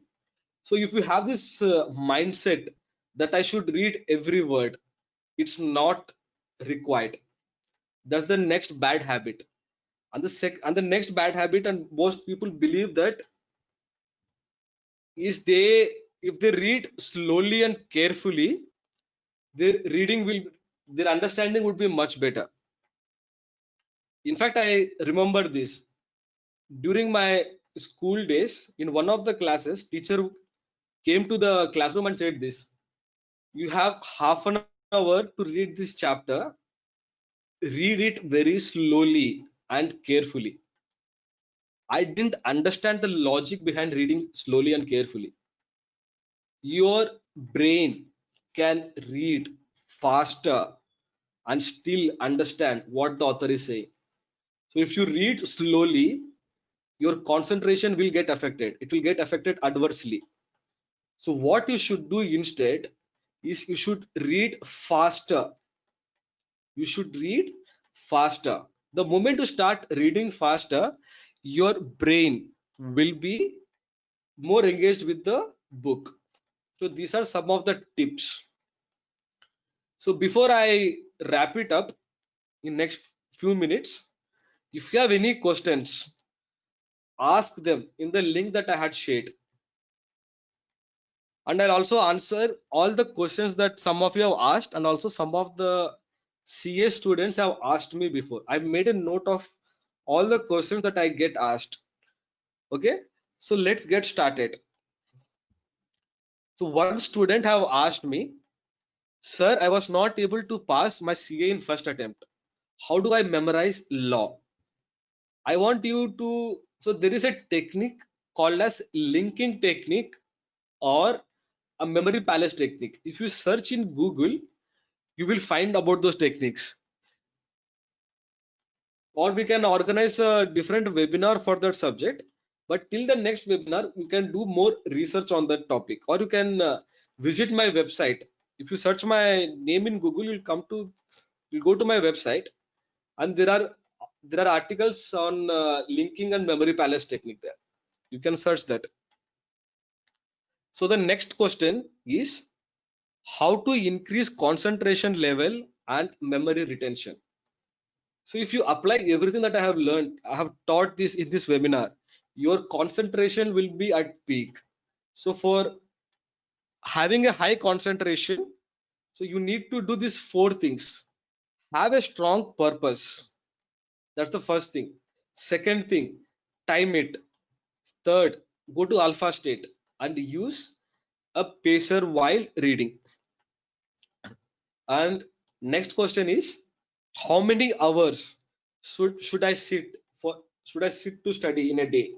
So if you have this mindset that I should read every word, it's not required. That's the next bad habit. And the next bad habit, and most people believe that, is if they read slowly and carefully, their reading will their understanding would be much better. In fact, I remember this during my school days. In one of the classes, teacher came to the classroom and said this: you have half an hour to read this chapter. Read it very slowly and carefully. I didn't understand the logic behind reading slowly and carefully. Your brain can read faster and still understand what the author is saying. So if you read slowly, your concentration will get affected. It will get affected adversely. So what you should do instead is you should read faster. You should read faster. The moment you start reading faster, your brain will be more engaged with the book. So these are some of the tips. So before I wrap it up in next few minutes, if you have any questions, ask them in the link that I had shared. And I'll also answer all the questions that some of you have asked, and also some of the CA students have asked me before. I've made a note of all the questions that I get asked. Okay, so let's get started. So one student have asked me, sir, I was not able to pass my CA in first attempt. How do I memorize law? I want you to, so there is a technique called as linking technique or a memory palace technique. If you search in Google, you will find about those techniques. Or we can organize a different webinar for that subject. But till the next webinar, you can do more research on that topic, or you can visit my website. If you search my name in Google, you'll go to my website, and there are articles on linking and memory palace technique there. You can search that. So the next question is how to increase concentration level and memory retention. So if you apply everything that I have learned, I have taught this in this webinar, your concentration will be at peak. So for having a high concentration, so you need to do these 4 things. Have a strong purpose. That's the first thing. Second thing, time it. Third, go to alpha state and use a pacer while reading. And next question is, how many hours should I sit to study in a day?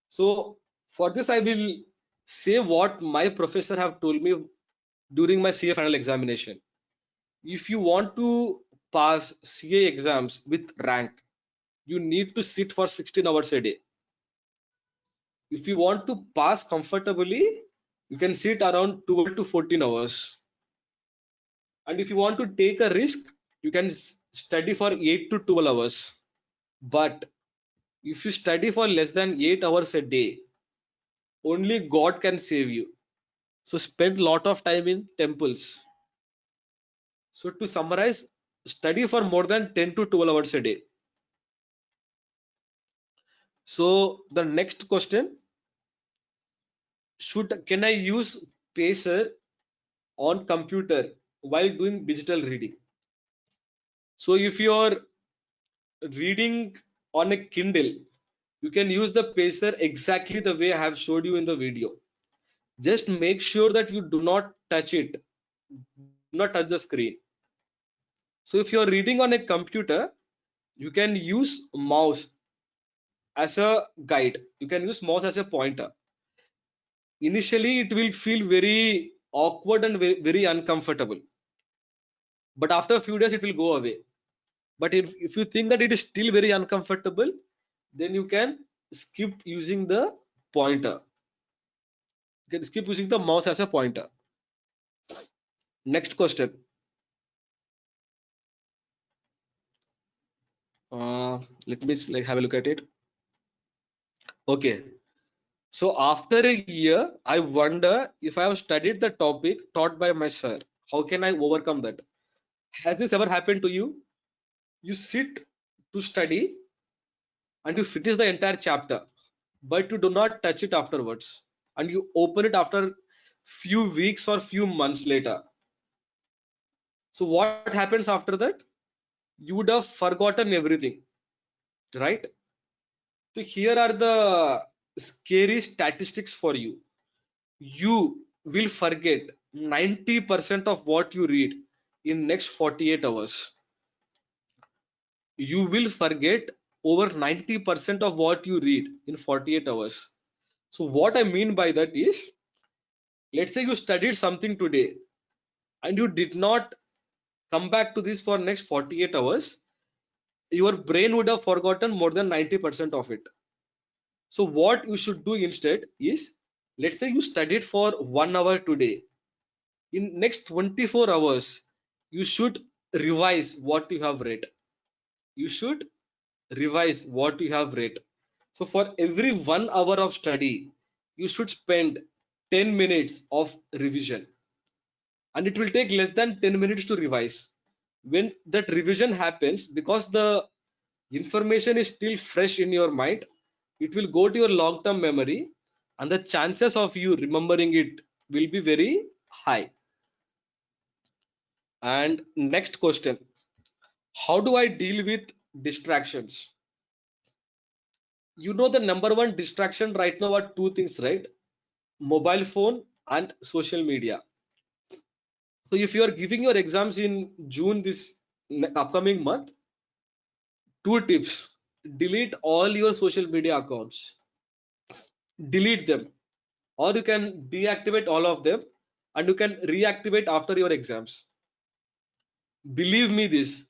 So for this, I will say what my professor have told me during my CA final examination. If you want to pass CA exams with rank, you need to sit for 16 hours a day. If you want to pass comfortably, you can sit around 12 to 14 hours. And if you want to take a risk, you can study for 8 to 12 hours. But if you study for less than 8 hours a day, only God can save you. So spend lot of time in temples. So to summarize, study for more than 10 to 12 hours a day. So the next question, can I use Pacer on computer while doing digital reading? So if you're reading on a Kindle, you can use the Pacer exactly the way I have showed you in the video. Just make sure that you do not touch it, do not touch the screen. So if you're reading on a computer, you can use mouse as a guide. You can use mouse as a pointer. Initially, it will feel very awkward and very uncomfortable. But after a few days, it will go away. But if you think that it is still very uncomfortable, then you can skip using the pointer. You can skip using the mouse as a pointer. Next question. Let me have a look at it. Okay. So after a year, I wonder if I have studied the topic taught by my sir. How can I overcome that? Has this ever happened to you? You sit to study and you finish the entire chapter, but you do not touch it afterwards, and you open it after few weeks or few months later. So what happens after that? You would have forgotten everything, right? So here are the scary statistics for you. You will forget 90% of what you read in next 48 hours. You will forget over 90% of what you read in 48 hours. So what I mean by that is, let's say you studied something today and you did not come back to this for next 48 hours, your brain would have forgotten more than 90% of it. So what you should do instead is, let's say you studied for 1 hour today. In next 24 hours, you should revise what you have read. You should revise what you have read. So for every 1 hour of study, you should spend 10 minutes of revision, and it will take less than 10 minutes to revise. When that revision happens, because the information is still fresh in your mind, it will go to your long-term memory, and the chances of you remembering it will be very high. And next question, how do I deal with distractions? You know, the number one distraction right now are two things, right? Mobile phone and social media. So if you are giving your exams in June, this upcoming month, two tips: delete all your social media accounts, delete them, or you can deactivate all of them and you can reactivate after your exams. Believe me this,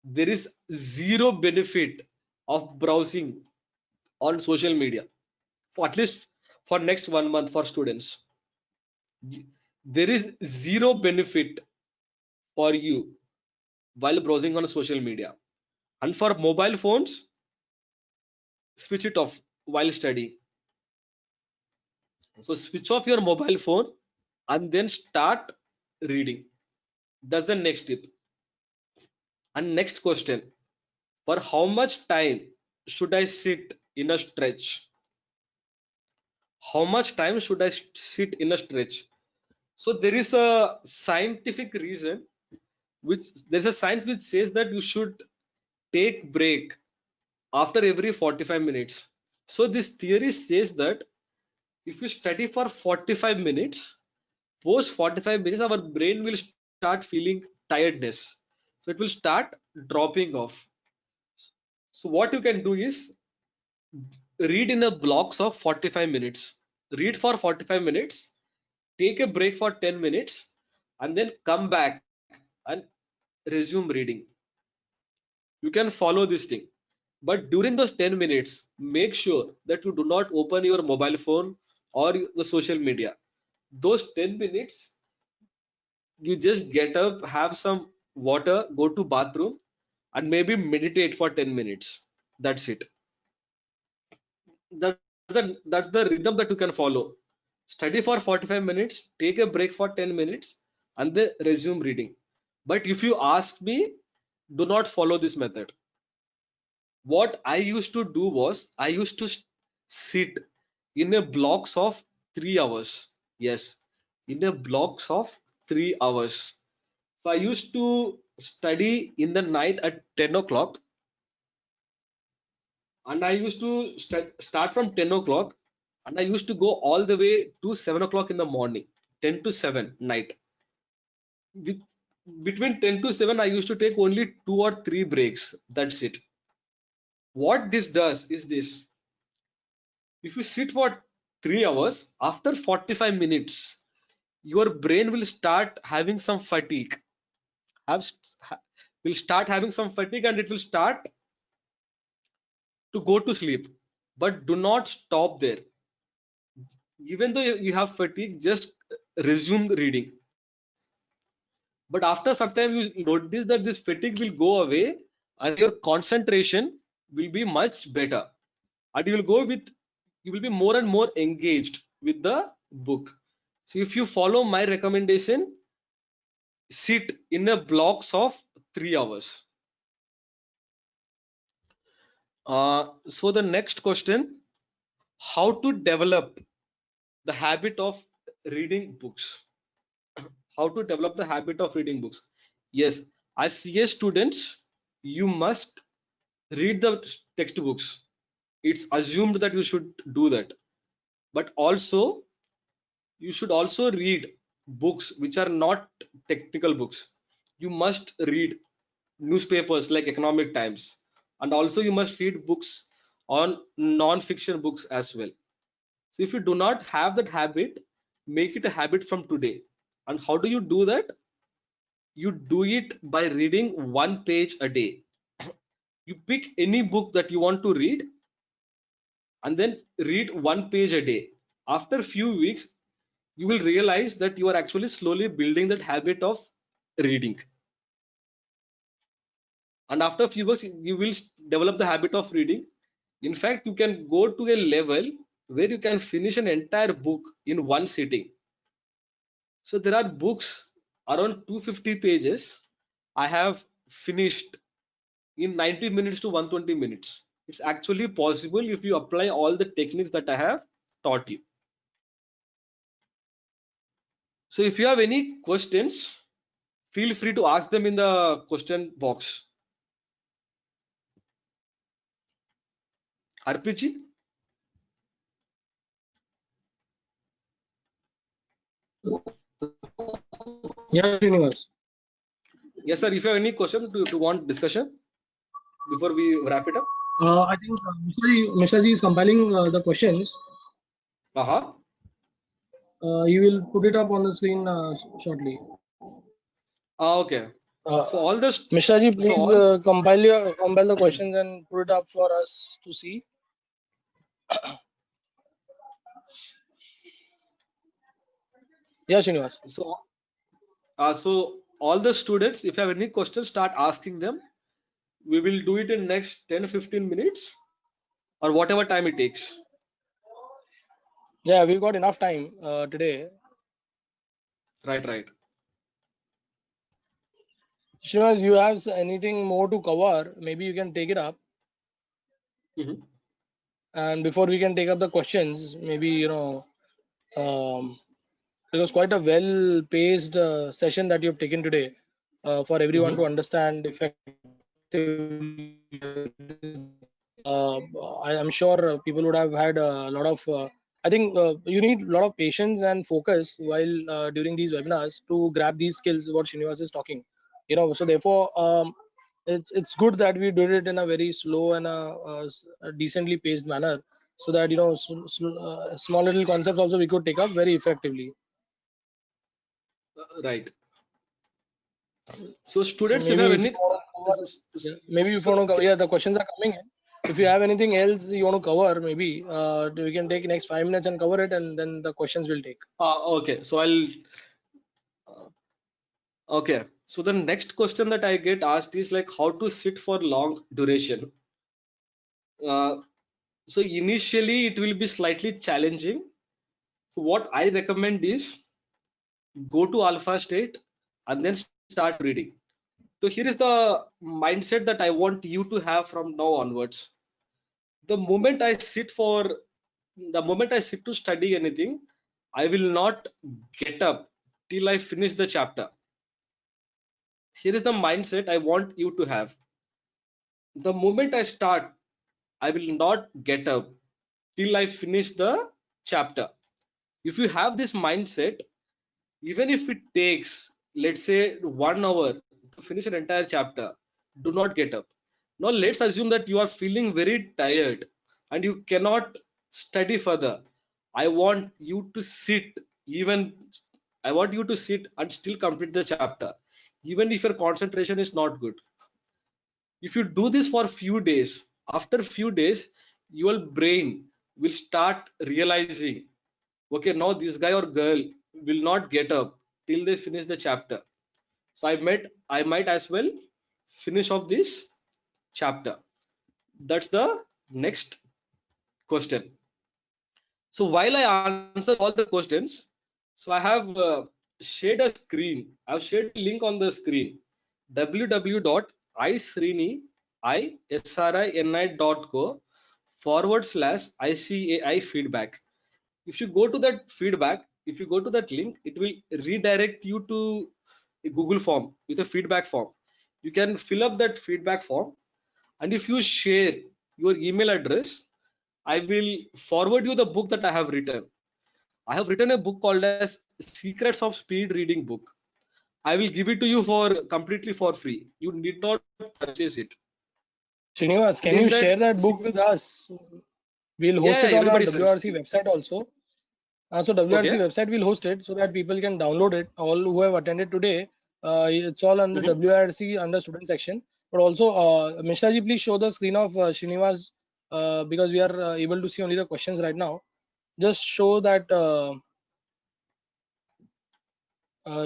there is zero benefit of browsing on social media for at least for next 1 month for students. There is zero benefit for you while browsing on social media. And for mobile phones, switch it off while studying. So switch off your mobile phone and then start reading. That's the next tip. And next question, for how much time should I sit in a stretch? How much time should I sit in a stretch? So there is a scientific reason, which there's a science which says that you should take break after every 45 minutes. So this theory says that if you study for 45 minutes, post 45 minutes, our brain will start feeling tiredness. So it will start dropping off. So what you can do is read in a blocks of 45 minutes. Read for 45 minutes, take a break for 10 minutes, and then come back and resume reading. You can follow this thing. But during those 10 minutes, make sure that you do not open your mobile phone or the social media. Those 10 minutes, you just get up, have some water, go to bathroom, and maybe meditate for 10 minutes. That's it. That's the rhythm that you can follow. Study for 45 minutes, take a break for 10 minutes, and then resume reading. But if you ask me, do not follow this method. What I used to do was I used to sit in a blocks of 3 hours. Yes, in a blocks of 3 hours. So I used to study in the night at 10 o'clock, and I used to start from 10 o'clock, and I used to go all the way to 7 o'clock in the morning, 10 to 7 night. With, between 10 to 7, I used to take only 2 or 3 breaks. That's it. What this does is this: if you sit for 3 hours, after 45 minutes, your brain will start having some fatigue. Will start having some fatigue, and it will start to go to sleep. But do not stop there. Even though you have fatigue, just resume the reading. But after some time, you notice that this fatigue will go away, and your concentration will be much better, and you will be more and more engaged with the book. So if you follow my recommendation, sit in a blocks of 3 hours. So the next question, how to develop the habit of reading books? How to develop the habit of reading books? Yes, as CA students, you must read the textbooks. It's assumed that you should do that. But also, you should also read books which are not technical books. You must read newspapers like Economic Times, and also you must read books on non-fiction books as well. So if you do not have that habit, make it a habit from today. And how do you do that? You do it by reading 1 page a day. You pick any book that you want to read and then read 1 page a day. After a few weeks, you will realize that you are actually slowly building that habit of reading. And after a few weeks, you will develop the habit of reading. In fact, you can go to a level where you can finish an entire book in one sitting. So there are books around 250 pages I have finished in 90 minutes to 120 minutes. It's actually possible if you apply all the techniques that I have taught you. So if you have any questions, feel free to ask them in the question box. Harpreet? Yeah, Srinivas. Yes, sir. If you have any questions, do you want discussion before we wrap it up? I think Mr. Ji is compiling the questions. Uh-huh. He will put it up on the screen shortly. Okay. So all the Mr. Ji, so please all compile the questions and put it up for us to see. Yeah, Srinivas. so all the students, if you have any questions, start asking them. We will do it in next 10-15 minutes or whatever time it takes. Yeah, we've got enough time today. Right. Srinivas, you have anything more to cover? Maybe you can take it up. Mhm. And before we can take up the questions, maybe it was quite a well-paced session that you've taken today for everyone to Mhm. understand effectively. Uh, I am sure people would have had a lot of. I think you need a lot of patience and focus while during these webinars to grab these skills. What Srinivas is talking, So therefore, it's good that we did it in a very slow and a decently paced manner, so that small little concepts also we could take up very effectively. Right. So So students, if you have maybe if you any want to cover, yeah, maybe if you so want to cover, yeah, the questions are coming in. If you have anything else you want to cover, maybe we can take next 5 minutes and cover it, and then the questions will take. okay. So I'll okay. So the next question that I get asked is like how to sit for long duration. Uh, so initially it will be slightly challenging. So what I recommend is go to alpha state and then start reading. So here is the mindset that I want you to have from now onwards. The moment I sit to study anything, I will not get up till I finish the chapter. Here is the mindset I want you to have. The moment I start, I will not get up till I finish the chapter. If you have this mindset, even if it takes, let's say, 1 hour to finish an entire chapter, do not get up. Now, let's assume that you are feeling very tired and you cannot study further. I want you to sit, even I want you to sit and still complete the chapter, even if your concentration is not good. If you do this for few days, after few days your brain will start realizing, okay, now this guy or girl will not get up till they finish the chapter, so I might as well finish off this chapter. That's the next question. So while I answer all the questions, so I have shared a screen. I've shared a link on the screen, www.isrini.co/ICAI feedback. If you go to that feedback, if you go to that link, it will redirect you to a Google form with a feedback form. You can fill up that feedback form, and if you share your email address, I will forward you the book that I have written. I have written a book called as Secrets of Speed Reading book. I will give it to you for completely for free. You need not purchase it. Srinivas, And can in you that, share that book with us? We'll host yeah, it on our everybody says, WRC website also. So WRC okay. website will host it so that people can download it. All who have attended today, it's all under Mhm. WRC under student section. But also, Mishra ji, please show the screen of Srinivas because we are able to see only the questions right now. Just show that.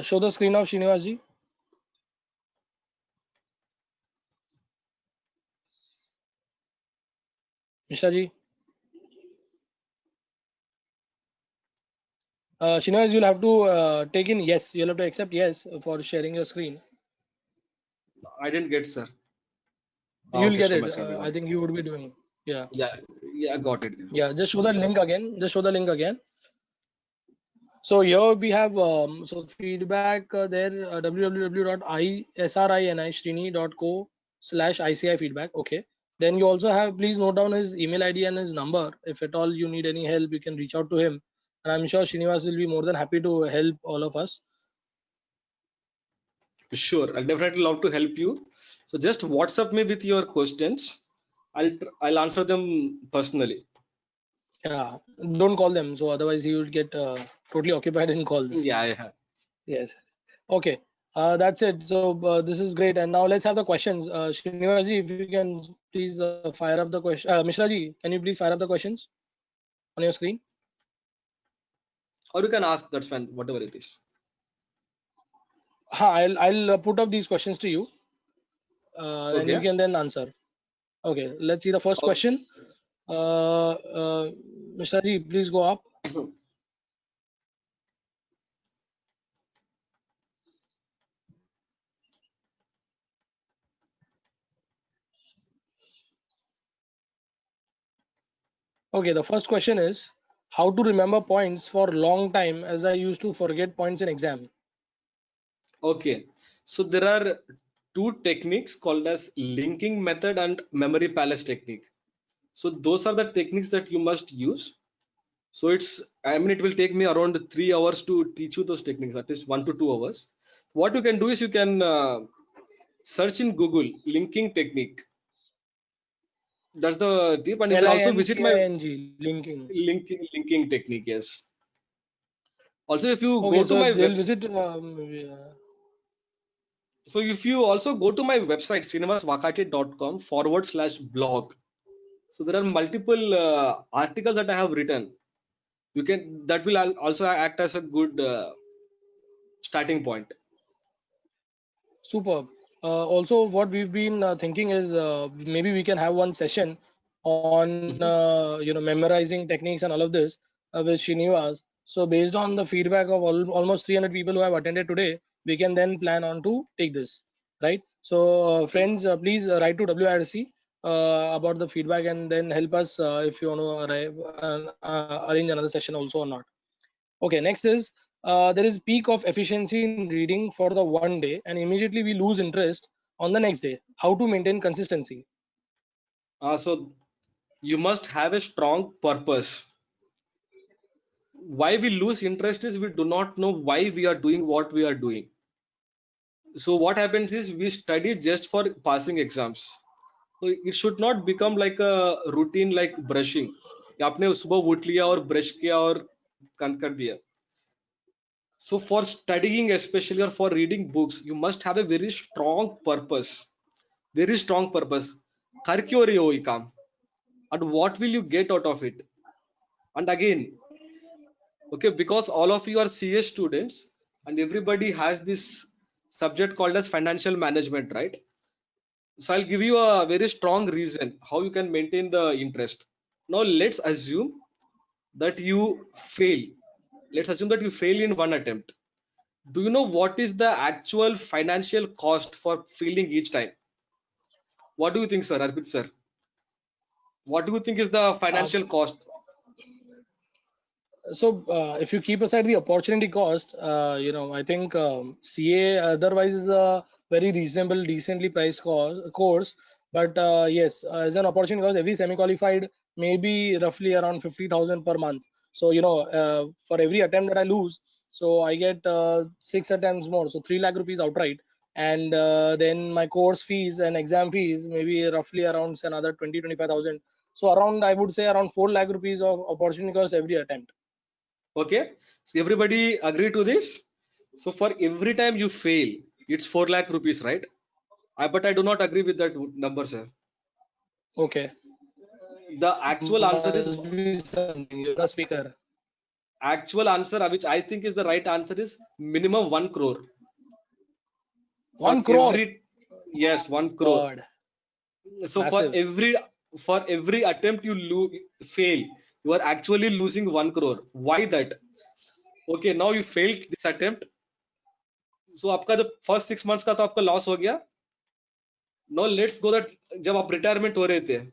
Show the screen of Srinivas ji. Mishra ji. Srinivas, you'll have to take in yes. You'll have to accept yes for sharing your screen. I didn't get, sir. You'll Okay, get show it. my screen. I think you would be doing. Yeah. Yeah, got it. Yeah. Just show the link again. Just show the link again. So here we have so feedback there www.isrini.co/ICI feedback. Okay. Then you also have, please note down his email ID and his number. If at all you need any help, you can reach out to him. And I'm sure Srinivas will be more than happy to help all of us. Sure, I'll definitely love to help you. So just WhatsApp me with your questions. I'll answer them personally. Yeah. Don't call them. So otherwise he would get totally occupied in calls. Yeah. Yes. Okay. That's it. So this is great. And now let's have the questions. Srinivas ji, if you can please fire up the question. Mishra ji, can you please fire up the questions on your screen? Or you can ask, that's fine, whatever it is. I'll put up these questions to you, and you Okay. can then answer. Okay. Let's see the first Okay. question. Mishra ji, please go up. Okay. The first question is how to remember points for long time, as I used to forget points in exam. Okay. So there are two techniques called as linking method and memory palace technique. So those are the techniques that you must use. So it will take me around 3 hours to teach you those techniques, at least 1 to 2 hours. What you can do is you can search in Google linking technique. That's the tip, and you can also visit my LINKING, linking. linking technique. Yes. Also, if you Okay, go to so my they'll web, visit. so if you also go to my website srinivasvakati.com/blog, so there are multiple articles that I have written. That will also act as a good starting point. Superb. Also, what we've been thinking is maybe we can have one session on memorizing techniques and all of this with Srinivas. So based on the feedback of almost 300 people who have attended today, we can then plan on to take this, right? So friends, please write to WIRC about the feedback and then help us if you want to arrange another session also or not. Okay, next is there is peak of efficiency in reading for the one day and immediately we lose interest on the next day. How to maintain consistency? So you must have a strong purpose. Why we lose interest is we do not know why we are doing what we are doing. So what happens is we study just for passing exams. So it should not become like a routine like brushing. आपने सुबह उठ लिया और brush किया और बंद कर दिया. So for studying especially or for reading books, you must have a very strong purpose. Very strong purpose. कर क्यों रही हो ये काम? And what will you get out of it? And again, okay, because all of you are CS students and everybody has this subject called as financial management, right? So I'll give you a very strong reason how you can maintain the interest. Now let's assume that you fail. Let's assume that you fail in one attempt. Do you know what is the actual financial cost for failing each time? What do you think, sir? Arpit sir, what do you think is the financial cost? So if you keep aside the opportunity cost, I think CA otherwise is a very reasonable, decently priced course. But yes, as an opportunity cost, every semi-qualified may be roughly around 50,000 per month. So for every attempt that I lose, so I get 6 attempts more, so 3 lakh rupees outright. And then my course fees and exam fees maybe roughly around say, another 20-25,000. So around I would say around 4 lakh rupees of opportunity cost every attempt. Okay, so everybody agree to this? So for every time you fail, it's 4 lakh rupees, right? But I do not agree with that number, sir. Okay. The actual answer is Must be something. You're a speaker. actual answer, which I think is the right answer, is minimum 1 crore. 1 crore. Yes, 1 crore. God. So Massive. for every for every attempt you fail, you are actually losing 1 crore. Why that? Okay, now you failed this attempt. So आपका जो first 6 months का तो आपका loss हो गया. Now let's go that जब आप retirement हो रहे थे,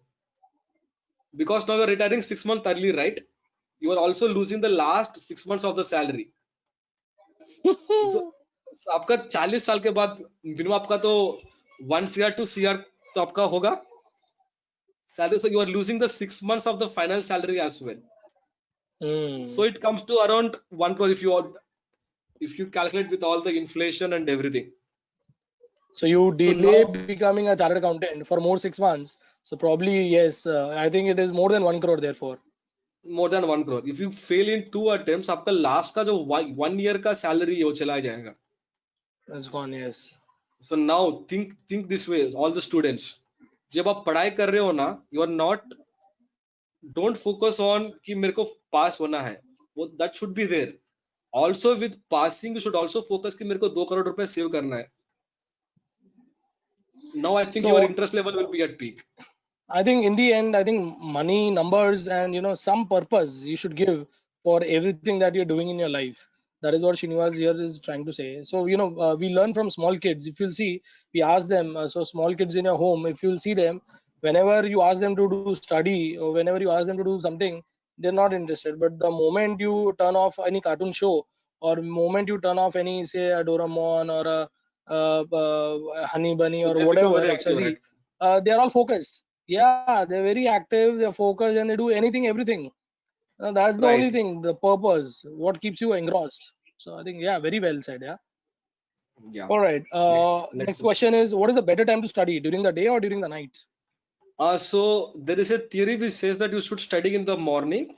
because now you're retiring 6 months early, right? You are also losing the last 6 months of the salary. So आपका 40 साल के बाद minimum आपका तो 1 CR 2 CR तो आपका होगा salary. So you are losing the 6 months of the final salary as well. So it comes to around 1 crore if you calculate with all the inflation and everything. So you delay now- becoming a chartered accountant for more 6 months. So probably yes, I think it is more than 1 crore therefore. More than 1 crore. If you fail in 2 attempts, आपका last का जो 1 year का salary है वो चला जाएगा. It's gone, yes. So now think this way, all the students. जब आप पढ़ाई कर रहे हो ना, you are not, don't focus on कि मेरे को pass होना है. वो that should be there. Also with passing, you should also focus कि मेरे को 2 crore रुपए save करना है. Now I think So- your interest level will be at peak. I think in the end, I think money, numbers, and some purpose you should give for everything that you're doing in your life. That is what Srinivas here is trying to say. So we learn from small kids. If you'll see, we ask them. So small kids in your home, if you'll see them, whenever you ask them to do study or whenever you ask them to do something, they're not interested. But the moment you turn off any cartoon show or moment you turn off any say a Doraemon or a Honey Bunny So or they become whatever very active, XYZ, right? they're all focused. Yeah, they're very active, they're focused, and they do anything, everything. That's the only Right. thing, the purpose, what keeps you engrossed. So I think, yeah, very well said. Yeah. Yeah. All right. Next question is, what is the better time to study, during the day or during the night? So there is a theory which says that you should study in the morning,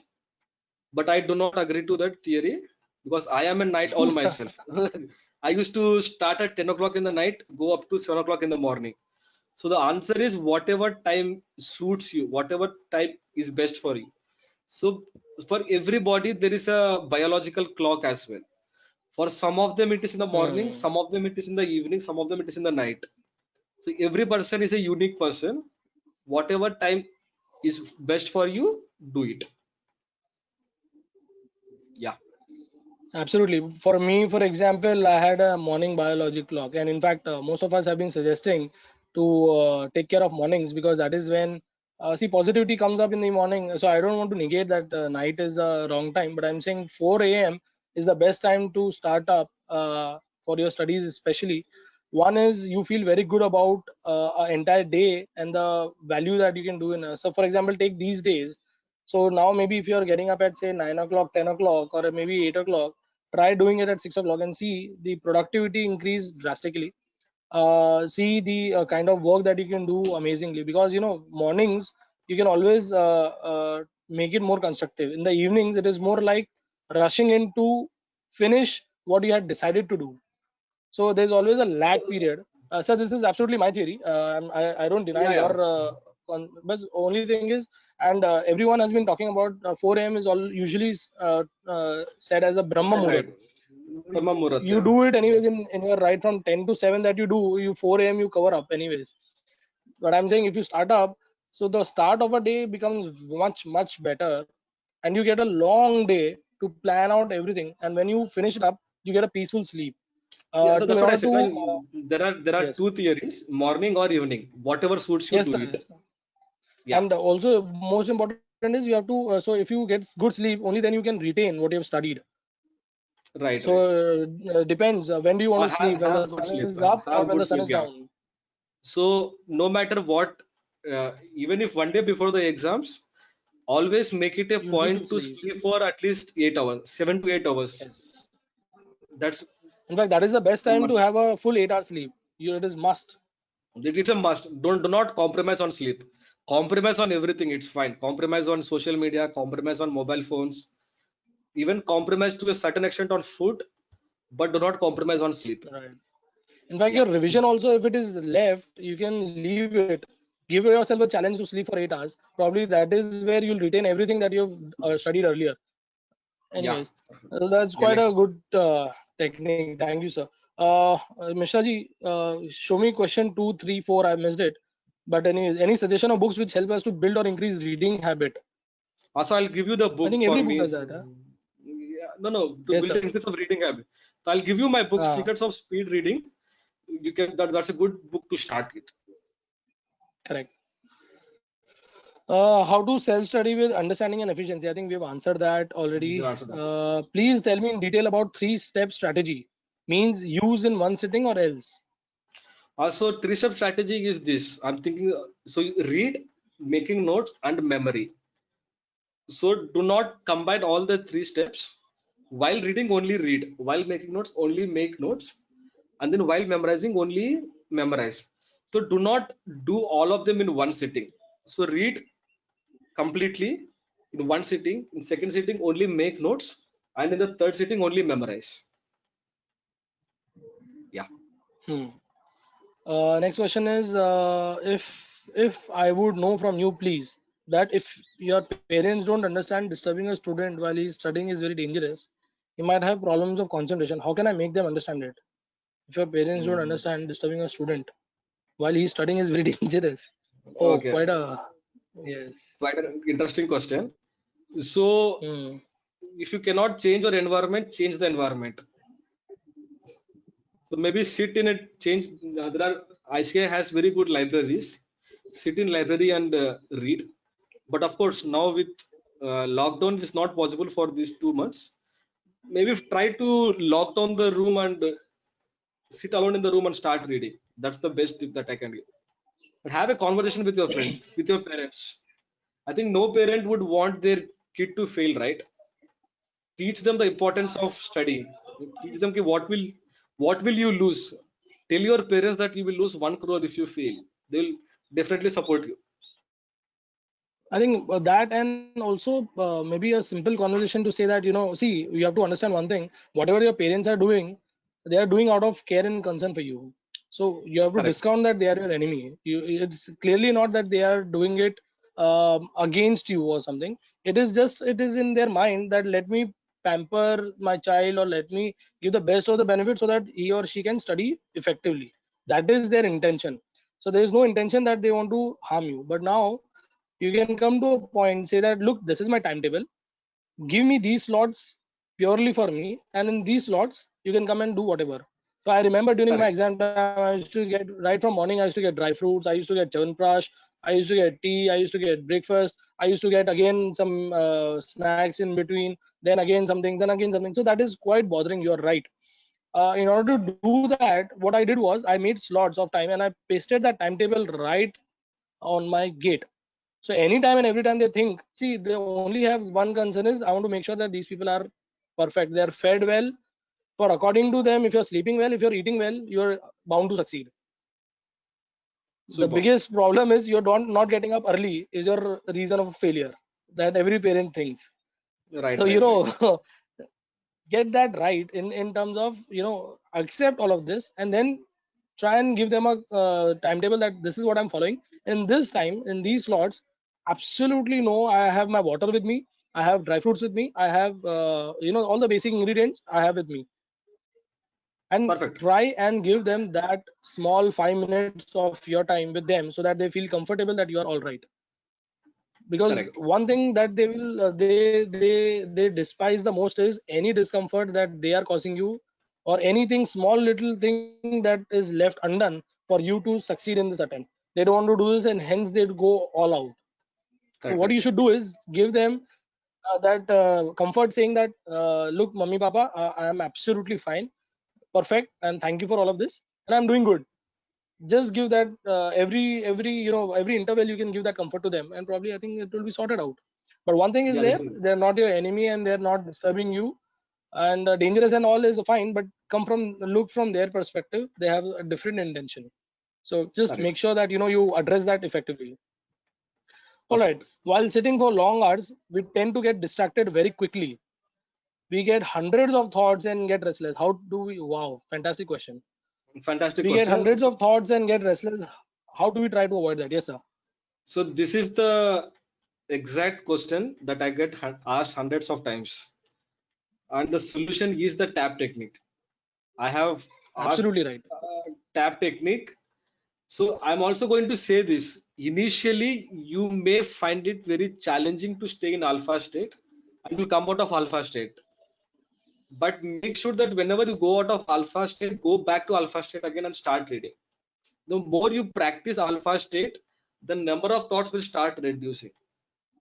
but I do not agree to that theory because I am a night owl myself. I used to start at 10 o'clock in the night, go up to 7 o'clock in the morning. So the answer is whatever time suits you, whatever time is best for you. So for everybody, there is a biological clock as well. For some of them, it is in the morning, some of them it is in the evening, some of them it is in the night. So every person is a unique person. Whatever time is best for you, do it. Yeah. Absolutely. For me, for example, I had a morning biology clock, and in fact, most of us have been suggesting to take care of mornings because that is when see positivity comes up in the morning. So I don't want to negate that night is the wrong time, but I'm saying 4 a.m. is the best time to start up for your studies, especially. One is you feel very good about an entire day and the value that you can do in. So, for example, take these days. So now maybe if you're getting up at say 9 o'clock, 10 o'clock, or maybe 8 o'clock, try doing it at 6 o'clock and see the productivity increase drastically. See the kind of work that you can do amazingly because mornings you can always make it more constructive. In the evenings, it is more like rushing in to finish what you had decided to do. So there's always a lag period. So this is absolutely my theory. I don't deny Yeah, your but only thing is, and everyone has been talking about 4 a.m. is all usually said as a Brahma Muhurat. Brahma Muhurat, You yeah. do it anyways in your right from 10 to 7 that you do, you 4 a.m. you cover up anyways. But I'm saying if you start up, so the start of a day becomes much better, and you get a long day to plan out everything. And when you finish it up, you get a peaceful sleep. Yeah, so To that's in what I order said. to There are yes. two theories: morning or evening. Whatever suits you, Yes, do sir. it. Yeah. And also most important is you have to so if you get good sleep, only then you can retain what you have studied. Right. So depends when do you want Or to sleep, when the have good sun sleep. is up or Have when good the sun sleep. is Yeah. down. So no matter what, even if one day before the exams, always make it a You need point to to sleep. sleep for at least 8 hours, 7 to 8 hours. Yes. That's In fact, that is the best a time to must. have a full 8 hour sleep. It is must. It's a must. Do not compromise on sleep. Compromise on everything. It's fine. Compromise on social media. Compromise on mobile phones. Even compromise to a certain extent on food, but do not compromise on sleep. Right. In fact, Yeah. your revision also, if it is left, you can leave it. Give yourself a challenge to sleep for 8 hours. Probably that is where you'll retain everything that you've studied earlier. Yeah. Anyways, that's Yeah. quite a Next. good technique. Thank you, sir. Mishra ji, show me question 2, 3, 4. I missed it. But any suggestion of books which help us to build or increase reading habit? Also, I'll give you the book I think for every book me. does that. Huh? Yeah, no, to Yes, build sir. an increase of reading habit. So I'll give you my book, Ah, Secrets of Speed Reading. You can that's a good book to start with. correct. How to self-study with understanding and efficiency? I think we've answered that You already. answer that. Please tell me in detail about three-step strategy. Means use in one sitting or else. Also, three-step strategy is this. I'm thinking, so you read, making notes, and memory. So do not combine all the three steps. While reading, only read. While making notes, only make notes. And then while memorizing, only memorize. So do not do all of them in one sitting. So read completely in one sitting. In second sitting, only make notes. And in the third sitting, only memorize. Yeah. Hmm. Next question is if I would know from you, please, that if your parents don't understand disturbing a student while he's studying is very dangerous, he might have problems of concentration. How can I make them understand it? If your parents don't Mhm. understand disturbing a student while he's studying is very dangerous. Oh, Okay. quite a yes. Quite an interesting question. So Hmm. if you cannot change your environment, change the environment. So maybe sit in a change. There are ICI has very good libraries. Sit in library and read. But of course, now with lockdown, it's not possible for these 2 months. Maybe try to lock down the room and sit alone in the room and start reading. That's the best tip that I can give. But have a conversation with your friend, with your parents. I think no parent would want their kid to fail, right? Teach them the importance of studying. Teach them ki what will you lose. Tell your parents that you will lose 1 crore if you fail. They will definitely support you. I think that, and also maybe a simple conversation to say that, see, you have to understand one thing. Whatever your parents are doing, they are doing out of care and concern for you. So you have to Correct. discount that they are your enemy. It's clearly not that they are doing it against you or something. It is in their mind that let me pamper my child, or let me give the best of the benefit so that he or she can study effectively. That is their intention. So there is no intention that they want to harm you. But now you can come to a point, say that, look, this is my timetable, give me these slots purely for me, and in these slots you can come and do whatever. So I remember during my Correct. exam time, I used to get, right from morning, I used to get dry fruits, I used to get chawanprash, I used to get tea, I used to get breakfast, I used to get again some snacks in between, then again something, then again something. So that is quite bothering. You're right. In order to do that, what I did was I made slots of time and I pasted that timetable right on my gate. So anytime and every time they think, see, they only have one concern is, I want to make sure that these people are perfect. They are fed well. For according to them, if you're sleeping well, if you're eating well, you're bound to succeed. The Super. biggest problem is you're not getting up early is your reason of failure. That every parent thinks. Right, So right, right. get that right in terms of, accept all of this, and then try and give them a timetable that this is what I'm following in this time, in these slots. Absolutely no, I have my water with me, I have dry fruits with me, I have all the basic ingredients I have with me, and Perfect. try and give them that small 5 minutes of your time with them so that they feel comfortable that you are all right. Because Correct. one thing that they will they despise the most is any discomfort that they are causing you, or anything small little thing that is left undone for you to succeed in this attempt. They don't want to do this, and hence they go all out. So Correct, what you correct. should do is give them that comfort, saying that, look, mummy, papa, I am absolutely fine, perfect, and thank you for all of this, and I'm doing good. Just give that every every interval you can give that comfort to them, and probably I think it will be sorted out. But one thing is Yeah, there, literally. they're not your enemy and they're not disturbing you, and dangerous and all is fine, but come from look from their perspective, they have a different intention. So just Correct. make sure that you address that effectively. All right. Perfect. While sitting for long hours, we tend to get distracted very quickly. We get hundreds of thoughts and get restless. How do we? Wow, fantastic question. Fantastic We get question. hundreds of thoughts and get restless. How do we try to avoid that? Yes, sir. So this is the exact question that I get asked hundreds of times, and the solution is the tap technique. I have asked Absolutely right. tap technique. So I'm also going to say this. Initially, you may find it very challenging to stay in alpha state and will come out of alpha state. But make sure that whenever you go out of alpha state, go back to alpha state again and start reading. The more you practice alpha state, the number of thoughts will start reducing.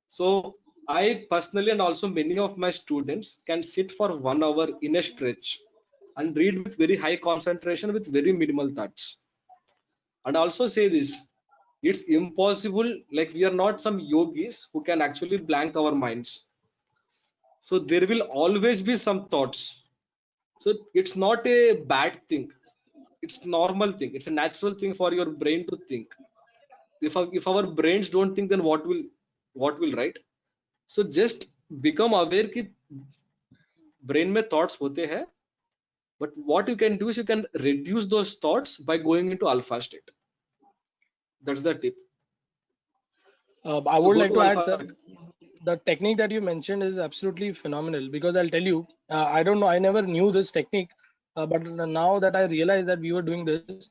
So I personally and also many of my students can sit for 1 hour in a stretch and read with very high concentration with very minimal thoughts. And also say this, it's impossible, like we are not some yogis who can actually blank our minds. So there will always be some thoughts. So it's not a bad thing. It's normal thing. It's a natural thing for your brain to think. If our brains don't think, then what will, right? So just become aware कि brain में thoughts होते हैं, but what you can do is you can reduce those thoughts by going into alpha state. That's the tip. I So would go like to to add, alpha sir, state. the technique that you mentioned is absolutely phenomenal, because I'll tell you, I don't know, I never knew this technique, but now that I realize that we were doing this,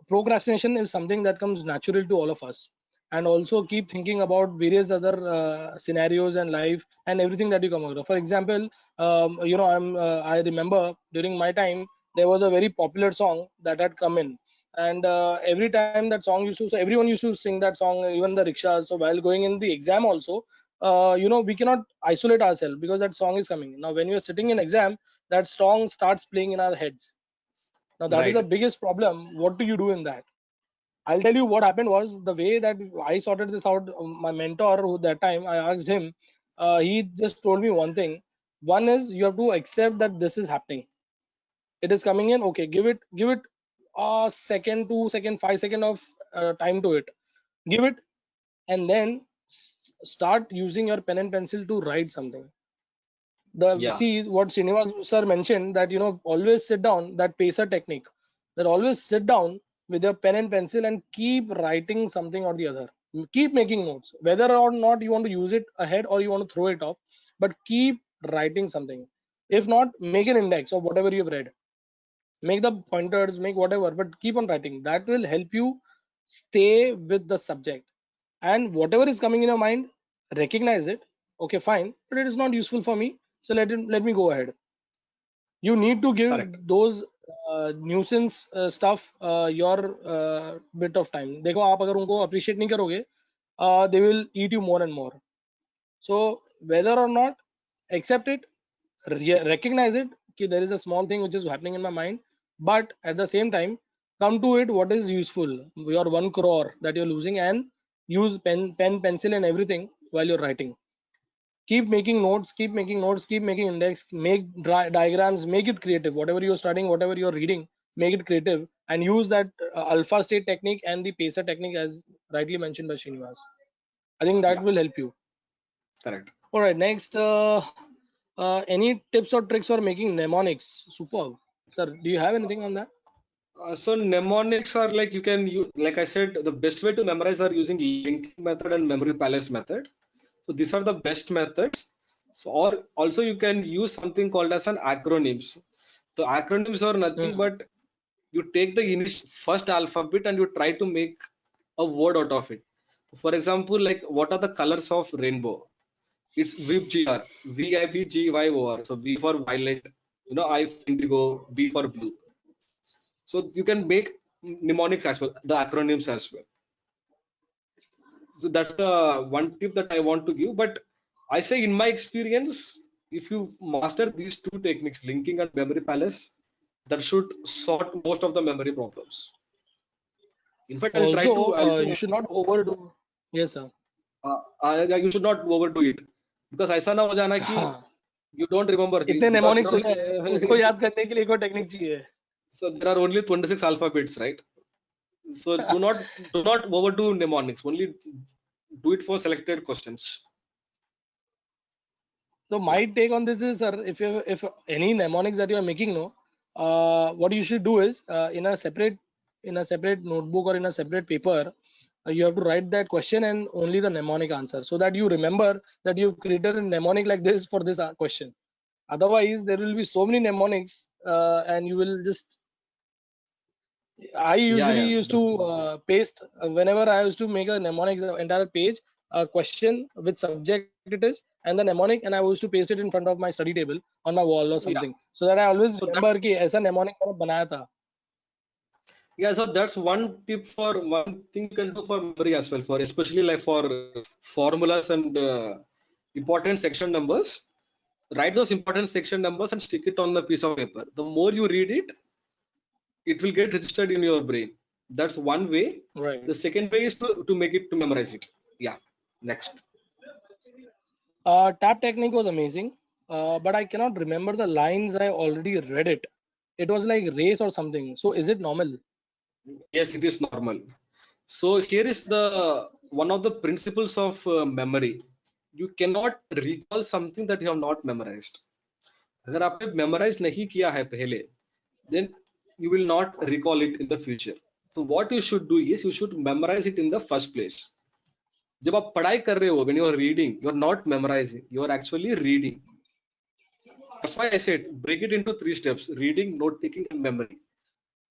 procrastination is something that comes natural to all of us. And also keep thinking about various other scenarios in life and everything that you come across. For example, I remember during my time there was a very popular song that had come in, and every time that song used to, so everyone used to sing that song, even the rickshaws. So while going in the exam also, we cannot isolate ourselves because that song is coming. Now when we are sitting in exam, that song starts playing in our heads. Now that is the Right. biggest problem. What do you do in that? I'll tell you what happened was, the way that I sorted this out. My mentor, who that time I asked him, he just told me one thing. One is, you have to accept that this is happening. It is coming in. Okay, give it a second, 2 second, 5 second of time to it. Give it, and then start using your pen and pencil to write something. The Yeah. See what Srinivas sir mentioned, that always sit down, that pacer technique, that always sit down with your pen and pencil and keep writing something or the other. Keep making notes, whether or not you want to use it ahead or you want to throw it off, but keep writing something. If not, make an index of whatever you've read, make the pointers, make whatever, but keep on writing. That will help you stay with the subject. And whatever is coming in your mind, recognize it. Okay, fine, but it is not useful for me, so let me go ahead. You need to give Correct. those nuisance stuff your bit of time. देखो, आप अगर उनको appreciate नहीं करोगे, they will eat you more and more. So whether or not, accept it, recognize it, कि there is a small thing which is happening in my mind, but at the same time, come to it what is useful, your 1 crore that you're losing, and use pen, pencil, and everything while you're writing. Keep making notes, keep making notes, keep making index, make diagrams, make it creative. Whatever you're studying, whatever you're reading, make it creative, and use that alpha state technique and the pacer technique, as rightly mentioned by Srinivas. I think that Yeah. will help you. Correct. All right, next, any tips or tricks for making mnemonics? Superb. Sir, do you have anything on that? So mnemonics are like, you can use, like I said, the best way to memorize are using linking method and memory palace method. So these are the best methods. So, or also you can use something called as an acronyms. The acronyms are nothing Hmm. but you take the first alphabet and you try to make a word out of it. For example, like what are the colors of rainbow? It's VIBGR, VIBGYOR. So V for violet, I for indigo, B for blue. So you can make mnemonics as well, the acronyms as well. So that's the one tip that I want to give. But I say, in my experience, if you master these two techniques, linking and memory palace, that should sort most of the memory problems. In fact, Also, I'll you should not overdo. Yes, sir. you should not overdo it, because ऐसा ना हो जाना कि हाँ, you don't remember, इतने because mnemonics होते हैं, उसको याद करने के लिए कोई टेक्निक चाहिए. so there are only 26 alphabets, right? So do not overdo mnemonics. Only do it for selected questions. So my take on this is, sir, if any mnemonics that you are making, no, what you should do is, in a separate notebook or in a separate paper, you have to write that question and only the mnemonic answer, so that you remember that you've created a mnemonic like this for this question. Otherwise, there will be so many mnemonics, and you will just I usually yeah. used to paste whenever I used to make a mnemonic entire page, a question which subject it is, and the mnemonic, and I used to paste it in front of my study table on my wall or Yeah. something, so that I always So that, remember कि ऐसा mnemonic मैंने बनाया था. yeah, so that's one tip for one thing you can do for memory as well, for especially like for formulas and important section numbers. Write those important section numbers and stick it on the piece of paper. The more you read it, it will get registered in your brain. That's one way. Right. The second way is to make it to memorize it. Yeah. Next. Tap technique was amazing, but I cannot remember the lines. I already read it. It was like race or something. So is it normal? Yes, it is normal. So here is the one of the principles of memory. You cannot recall something that you have not memorized. अगर आपने memorize नहीं किया है पहले, then you will not recall it in the future. So what you should do is you should memorize it in the first place. जब आप पढ़ाई कर रहे हो, when you are reading, you are not memorizing, you are actually reading. That's why I said break it into 3 steps: reading, note taking, and memory.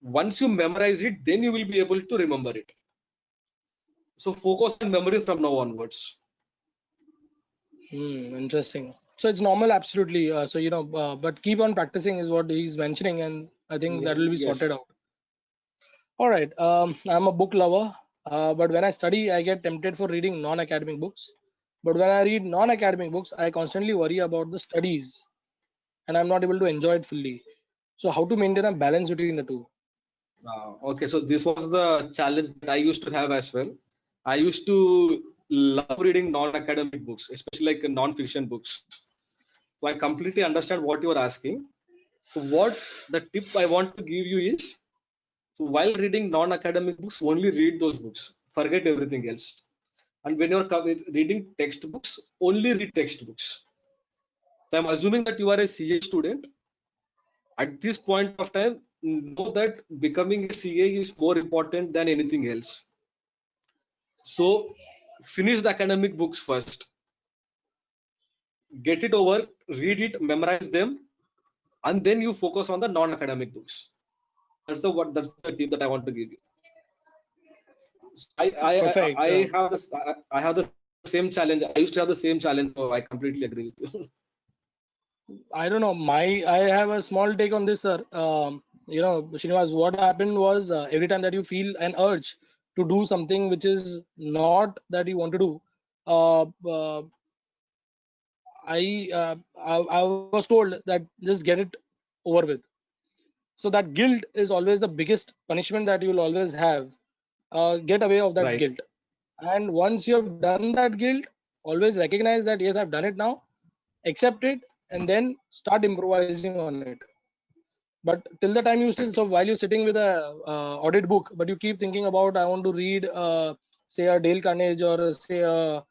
Once you memorize it, then you will be able to remember it. So focus on memory from now onwards. Interesting. So it's normal, absolutely. So but keep on practicing is what he's mentioning, and I think that will be sorted Yes. out. All right. I'm a book lover, but when I study, I get tempted for reading non-academic books. But when I read non-academic books, I constantly worry about the studies, and I'm not able to enjoy it fully. So how to maintain a balance between the two? Okay, so this was the challenge that I used to have as well. I used to love reading non-academic books, especially like non-fiction books. So I completely understand what you are asking. So what the tip I want to give you is, so while reading non-academic books, only read those books. Forget everything else. And when you're reading textbooks, only read textbooks. So I'm assuming that you are a CA student. At this point of time, know that becoming a CA is more important than anything else. So finish the academic books first. Get it over, read it, memorize them, and then you focus on the non-academic books. That's the tip that I want to give you. Perfect. I have the same challenge. I used to have the same challenge, so I completely agree with you. I don't know. I have a small take on this, sir. Srinivas, what happened was every time that you feel an urge to do something which is not that you want to do, uh, uh, I was told that just get it over with. So that guilt is always the biggest punishment that you will always have. Get away of that Right. guilt. And once you have done that guilt, always recognize that yes, I've done it now, accept it, and then start improvising on it. But till the time you still, so while you're sitting with a audit book, but you keep thinking about I want to read say a Dale Carnegie or say a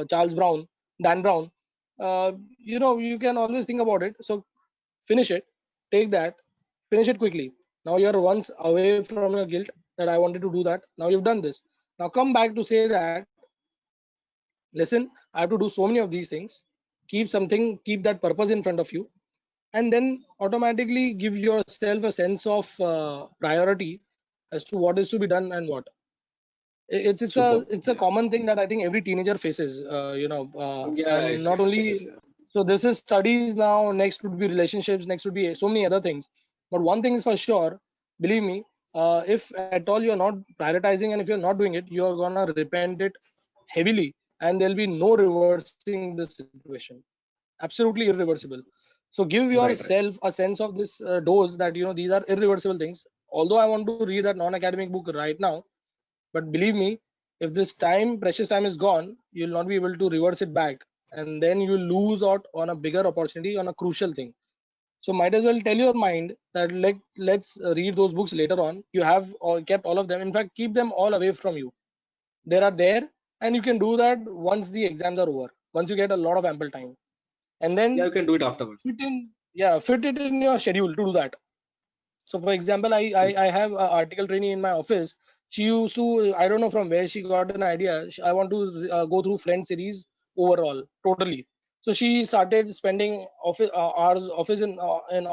Charles Brown, Dan Brown, you can always think about it. So finish it, take that, finish it quickly. Now you're once away from your guilt that I wanted to do that. Now you've done this. Now come back to say that, listen, I have to do so many of these things. Keep that purpose in front of you, and then automatically give yourself a sense of priority as to what is to be done and what. It's a Super. it's a Yeah. common thing that I think every teenager faces, Yeah, and it not faces. only so. This is studies now. Next would be relationships. Next would be so many other things. But one thing is for sure, believe me, if at all you're not prioritizing and if you're not doing it, you're gonna repent it heavily, and there'll be no reversing the situation. Absolutely irreversible. So give Right, right. yourself a sense of this dose that these are irreversible things. Although I want to read that non-academic book right now, but believe me, if this time, precious time is gone, you'll not be able to reverse it back. And then you lose out on a bigger opportunity, on a crucial thing. So might as well tell your mind that let's read those books later on. You have kept all of them. In fact, keep them all away from you. They are there, and you can do that once the exams are over, once you get a lot of ample time. And Yeah, then you can do it afterwards. fit it in your schedule to do that. So for example, I have an article trainee in my office. She used to, I don't know from where she got an idea. I want to go through Friends series overall, totally. So she started spending office in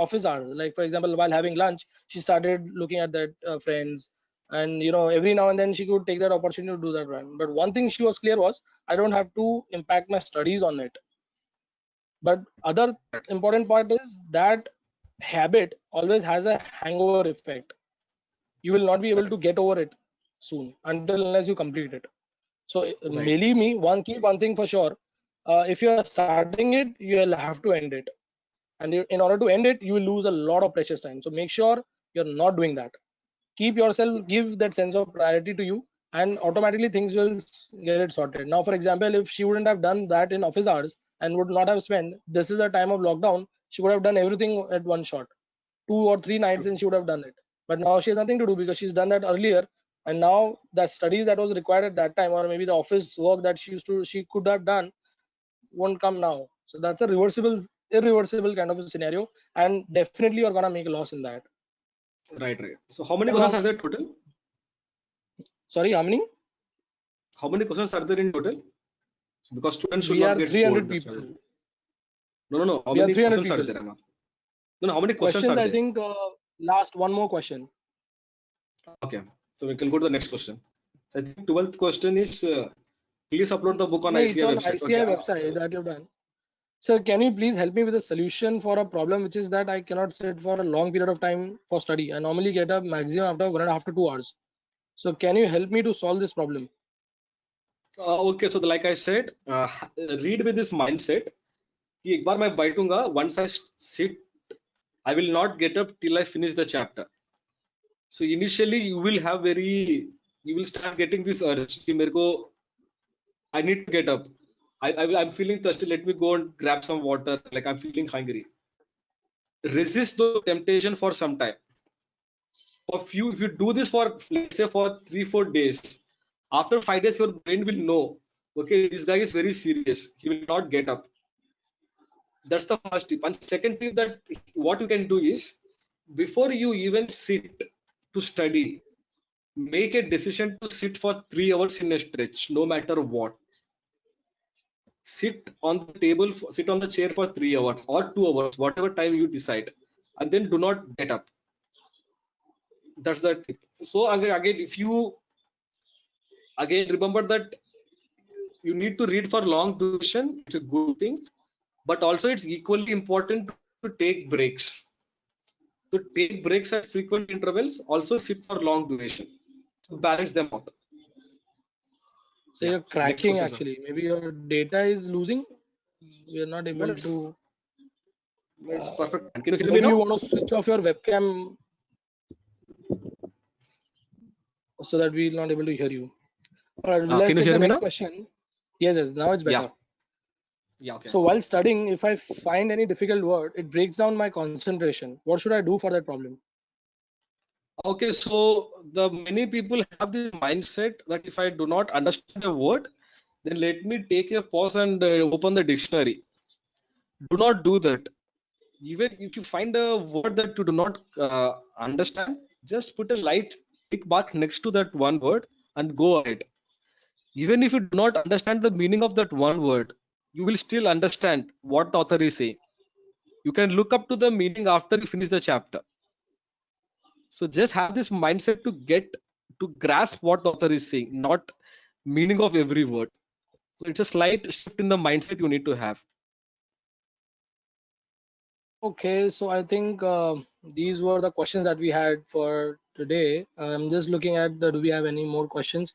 office hours. Like for example, while having lunch, she started looking at that friends, and every now and then she could take that opportunity to do that run. But one thing she was clear was, I don't have to impact my studies on it. But other important part is that habit always has a hangover effect. You will not be able to get over it soon until unless you complete it. So Right. believe me, one thing for sure. If you are starting it, you will have to end it, and in order to end it, you will lose a lot of precious time. So make sure you're not doing that. Keep yourself, give that sense of priority to you, and automatically things will get it sorted. Now, for example, if she wouldn't have done that in office hours and would not have spent, this is a time of lockdown, she would have done everything at one shot, 2 or 3 nights, and she would have done it. But now she has nothing to do because she's done that earlier, and now that studies that was required at that time, or maybe the office work that she could have done, won't come now. So that's a irreversible kind of a scenario, and definitely you're gonna make a loss in that. Right. Right. So how many questions are there total? Sorry, how many? How many questions are there in total? Because students should We not are get 300 bored. That's why. people. No. How We are many 300 questions are people. there? I'm asking. No. How many questions Questions, are I there? think, last one more question. Okay. So we can go to the next question. So I think 12th question is please upload the book on No, it's ICI on website. ICI Okay. website that you've done. Sir, can you please help me with a solution for a problem, which is that I cannot sit for a long period of time for study. I normally get up maximum after 1.5 to 2 hours. So can you help me to solve this problem? Okay. So like I said, read with this mindset. कि एक बार मैं बैठूंगा, once I sit, I will not get up till I finish the chapter. So initially you will start getting this urge कि मेरे को I need to get up. I'm feeling thirsty. Let me go and grab some water. Like I'm feeling hungry. Resist the temptation for some time. If you do this for, let's say, for 3-4 days, after 5 days your brain will know, okay, this guy is very serious. He will not get up. That's the first tip. And second tip, that what you can do is, before you even sit to study, make a decision to sit for 3 hours in a stretch, no matter what. Sit on the table, sit on the chair for 3 hours or 2 hours, whatever time you decide, and then do not get up. That's the tip. So again, if you again remember that you need to read for long duration, it's a good thing, but also it's equally important to take breaks. To take breaks at frequent intervals, also sit for long duration. So balance them out. So Yeah. you're Next cracking question, sir. actually. Maybe your data is losing. We are not No, able to. it's perfect. Can you So hear me maybe you now? want to switch off your webcam so that we're not able to hear you. All right, let's Can you take hear the me next now? question. Yes, now it's better. Yeah. Okay. So while studying, if I find any difficult word, it breaks down my concentration. What should I do for that problem? Okay, so the many people have this mindset that if I do not understand a word, then let me take a pause and open the dictionary. Do not do that. Even if you find a word that you do not understand, just put a light tick mark next to that one word and go ahead. Even if you do not understand the meaning of that one word, you will still understand what the author is saying. You can look up to the meaning after you finish the chapter. So just have this mindset to grasp what the author is saying, not meaning of every word. So it's a slight shift in the mindset you need to have. Okay, so I think these were the questions that we had for today. I'm just looking at do we have any more questions?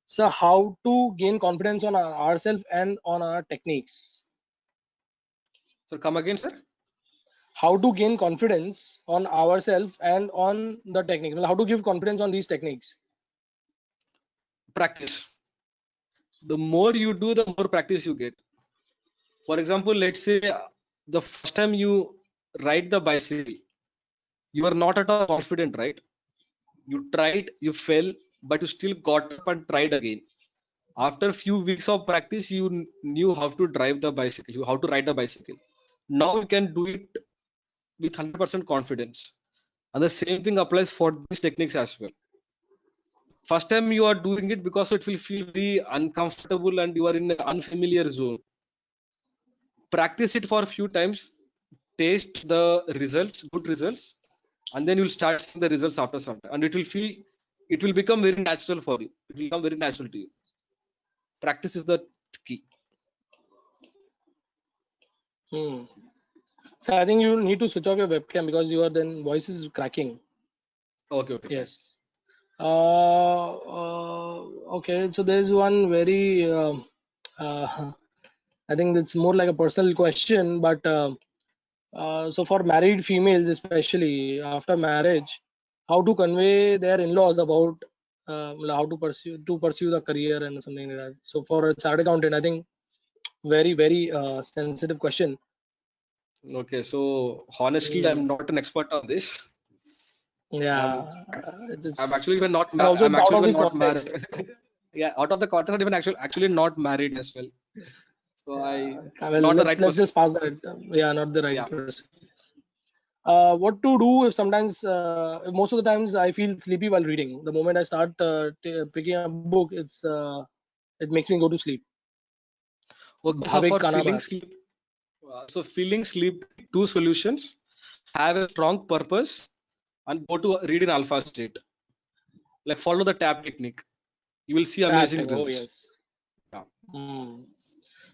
So how to gain confidence on ourselves and on our techniques? So come again, sir. How to gain confidence on ourselves and on the technique? Well, how to give confidence on these techniques? Practice. The more you do, the more practice you get. For example, let's say the first time you ride the bicycle, you are not at all confident, right? You tried, you fell, but you still got up and tried again. After a few weeks of practice, you knew how to drive the bicycle, how to ride the bicycle. Now you can do it with 100% confidence. And the same thing applies for these techniques as well. First time you are doing it because it will feel very uncomfortable and you are in an unfamiliar zone. practice it for a few times, taste the results, good results, and then you'll start seeing the results after some time, and it will become very natural for you. It will become very natural to you. Practice is the key. So I think you need to switch off your webcam because your then voice is cracking. Okay, fine. Yes. Okay. So there's one very, I think it's more like a personal question, but so for married females, especially after marriage, how to convey their in-laws about how to pursue the career and something like that. So for a chartered accountant, I think very sensitive question. Okay, so honestly, I'm not an expert on this. Yeah, I'm it's actually even not and also I'm it's out actually of the even not context. married. Yeah, out of the context, even actually not married as well. So I Well, not the let's right person. just pass that. Yeah, not the right Yeah. person. Yes. What to do if sometimes, most of the times, I feel sleepy while reading. The moment I start picking a book, it makes me go to sleep. Okay, so Bhavik for feeling Kanabar. sleep, feeling sleep, two solutions: have a strong purpose and go to read in alpha state. Like follow the tap technique, you will see amazing Oh results. yes. Yeah.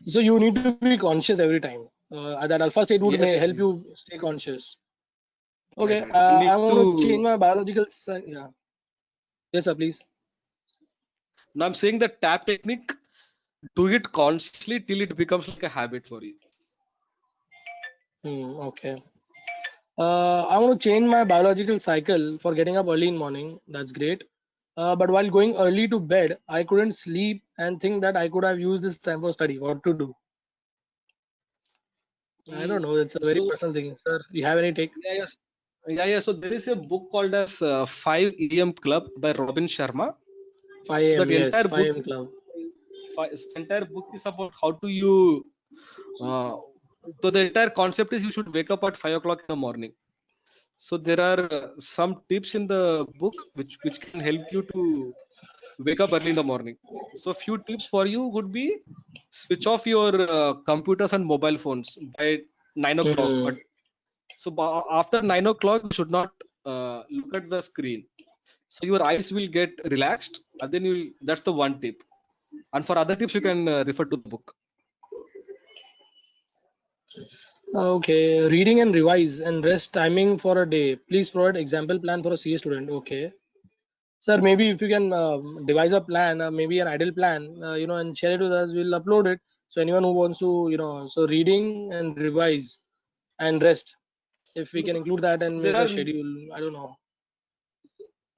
So you need to be conscious every time. That alpha state would Yes, yes, help yes. you stay conscious. Right, Okay, right. You I need want to change to. my biological. Yeah. Yes, sir. Please. Now I'm saying the tap technique. Do it constantly till it becomes like a habit for you. Okay. I want to change my biological cycle for getting up early in morning. That's great. But while going early to bed, I couldn't sleep and think that I could have used this time for study. What to do? I don't know. It's a very So personal thing, sir. You have any take? yeah, yes, yeah. So there is a book called as 5 a.m. Club by Robin Sharma. 5 So a.m. that Yes, entire 5 book, a.m. club. entire book is about how to you. Uh, so the entire concept is you should wake up at 5 o'clock in the morning. So there are some tips in the book which can help you to wake up early in the morning. So few tips for you would be: switch off your computers and mobile phones by 9 o'clock. Hmm. So after 9 o'clock, you should not look at the screen. So your eyes will get relaxed, and then you. That's the one tip. And for other tips, you can refer to the book. Okay, reading and revise and rest timing for a day. Please provide example plan for a CA student. Okay, sir. Maybe if you can devise a plan, maybe an ideal plan, and share it with us, we'll upload it. So anyone who wants to, so reading and revise and rest. If we can include that So and there make a are. schedule, I don't know.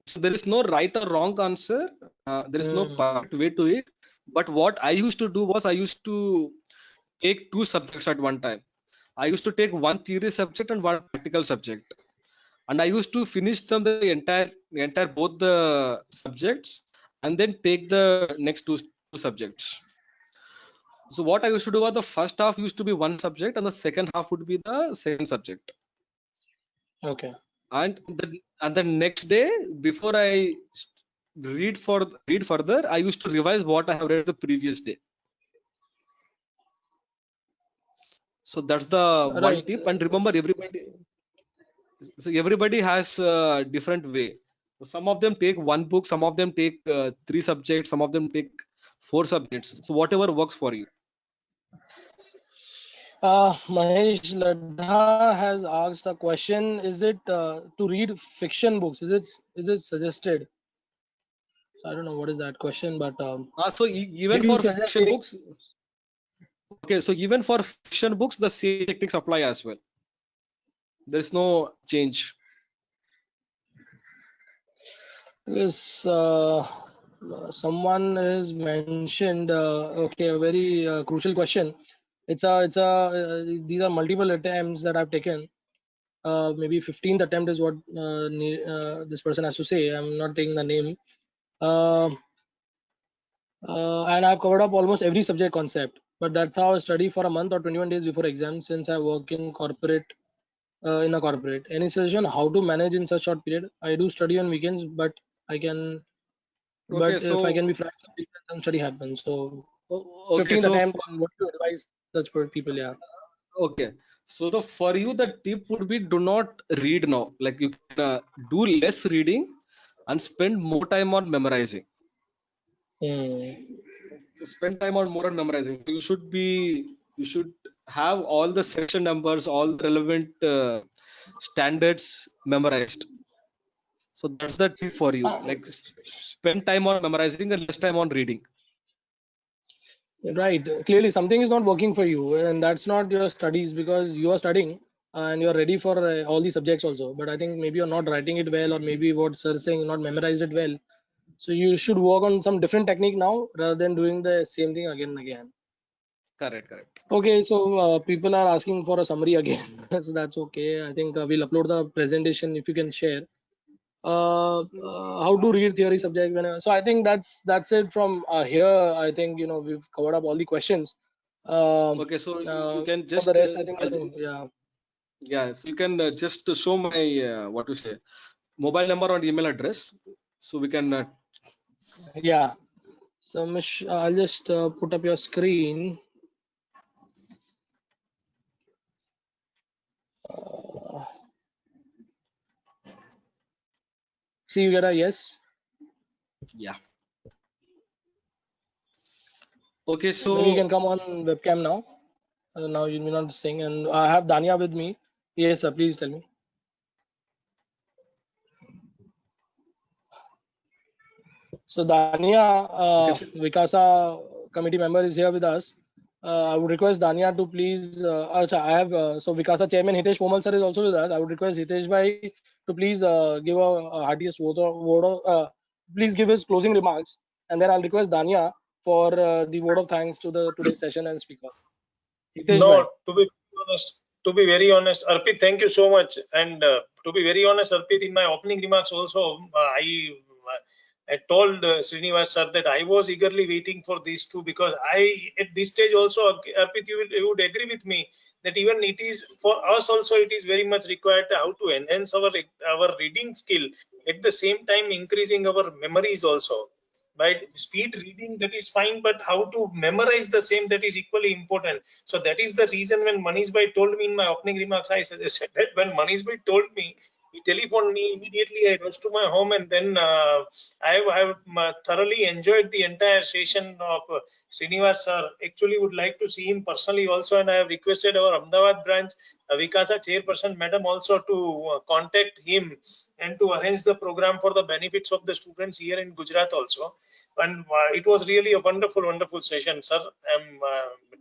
So there is no right or wrong answer. There is no Hmm. perfect way to it. But what I used to do was I used to take two subjects at one time. I used to take one theory subject and one practical subject, and I used to finish them the entire both the subjects, and then take the next two subjects. So what I used to do was the first half used to be one subject, and the second half would be the second subject. Okay. And the next day, before I read further, I used to revise what I have read the previous day. So that's the one Right. tip. And remember, everybody has a different way. So some of them take one book, some of them take three subjects, some of them take four subjects. So whatever works for you. Mahesh Ladha has asked a question. Is it to read fiction books? Is it suggested? So I don't know what is that question, but So even maybe you for suggest fiction reading. books, okay. So even for fiction books, the same techniques apply as well. There is no change. Yes, someone has mentioned. Okay, a very crucial question. These are multiple attempts that I've taken. Maybe 15th attempt is what this person has to say. I'm not taking the name. Uh, and I've covered up almost every subject concept. But that's how I study for a month or 21 days before exam since I work in a corporate. Any suggestion how to manage in such short period? I do study on weekends, but I can, Okay. but if I So can be frank, some weekends some study happens. So okay. 15th So attempt and what to advise such people? Yeah. Okay. So for you, the tip would be do not read now. Like you can do less reading and spend more time on memorizing. Hmm. Spend time on more on memorizing. You should have all the section numbers, all the relevant standards memorized. So that's the tip for you. Uh, Like spend time on memorizing and less time on reading. Right. Clearly, something is not working for you, and that's not your studies because you are studying and you are ready for all the subjects also. But I think maybe you're not writing it well, or maybe what sir is saying, not memorized it well. So you should work on some different technique now rather than doing the same thing again and again. Correct, correct. Okay, so people are asking for a summary again, so that's okay. I think we'll upload the presentation if you can share. How to read theory subject so I think that's it from here. I think we've covered up all the questions. um, Okay, so you uh, can for the just rest I think yeah. yeah, so you can just show my what to say mobile number and email address, so we can Yeah, so Mish, I'll just put up your screen. uh, See, you get a yes. yeah. Okay, Maybe you so can come on webcam now. Now you may not sing, and I have Dania with me. Yes sir, please tell me. So Dania, you can see. Vikasa committee member is here with us. I would request Dania to please. Acha, I have so Vikasa chairman Hitesh Pomal sir is also with us. I would request Hitesh bhai to please give a heartiest please give his closing remarks, and then I'll request Dania for the word of thanks to the today's session and speaker. Hitesh bhai. No, to be very honest, Arpit, thank you so much. And to be very honest, Arpit, in my opening remarks also, I told Srinivas sir that I was eagerly waiting for these two because at this stage also, Arpit, you would agree with me that even it is for us also, it is very much required how to enhance our reading skill at the same time increasing our memories also. By speed reading, that is fine, but how to memorize the same, that is equally important. So that is the reason when Manish bhai told me in my opening remarks, I suggested that when Manish bhai told me, he telephoned me immediately. I rushed to my home, and then I thoroughly enjoyed the entire session of Srinivas sir. Actually, would like to see him personally also, and I have requested our Ahmedabad branch Vikasa chairperson madam also to contact him and to arrange the program for the benefits of the students here in Gujarat also. And it was really a wonderful session, sir. I'm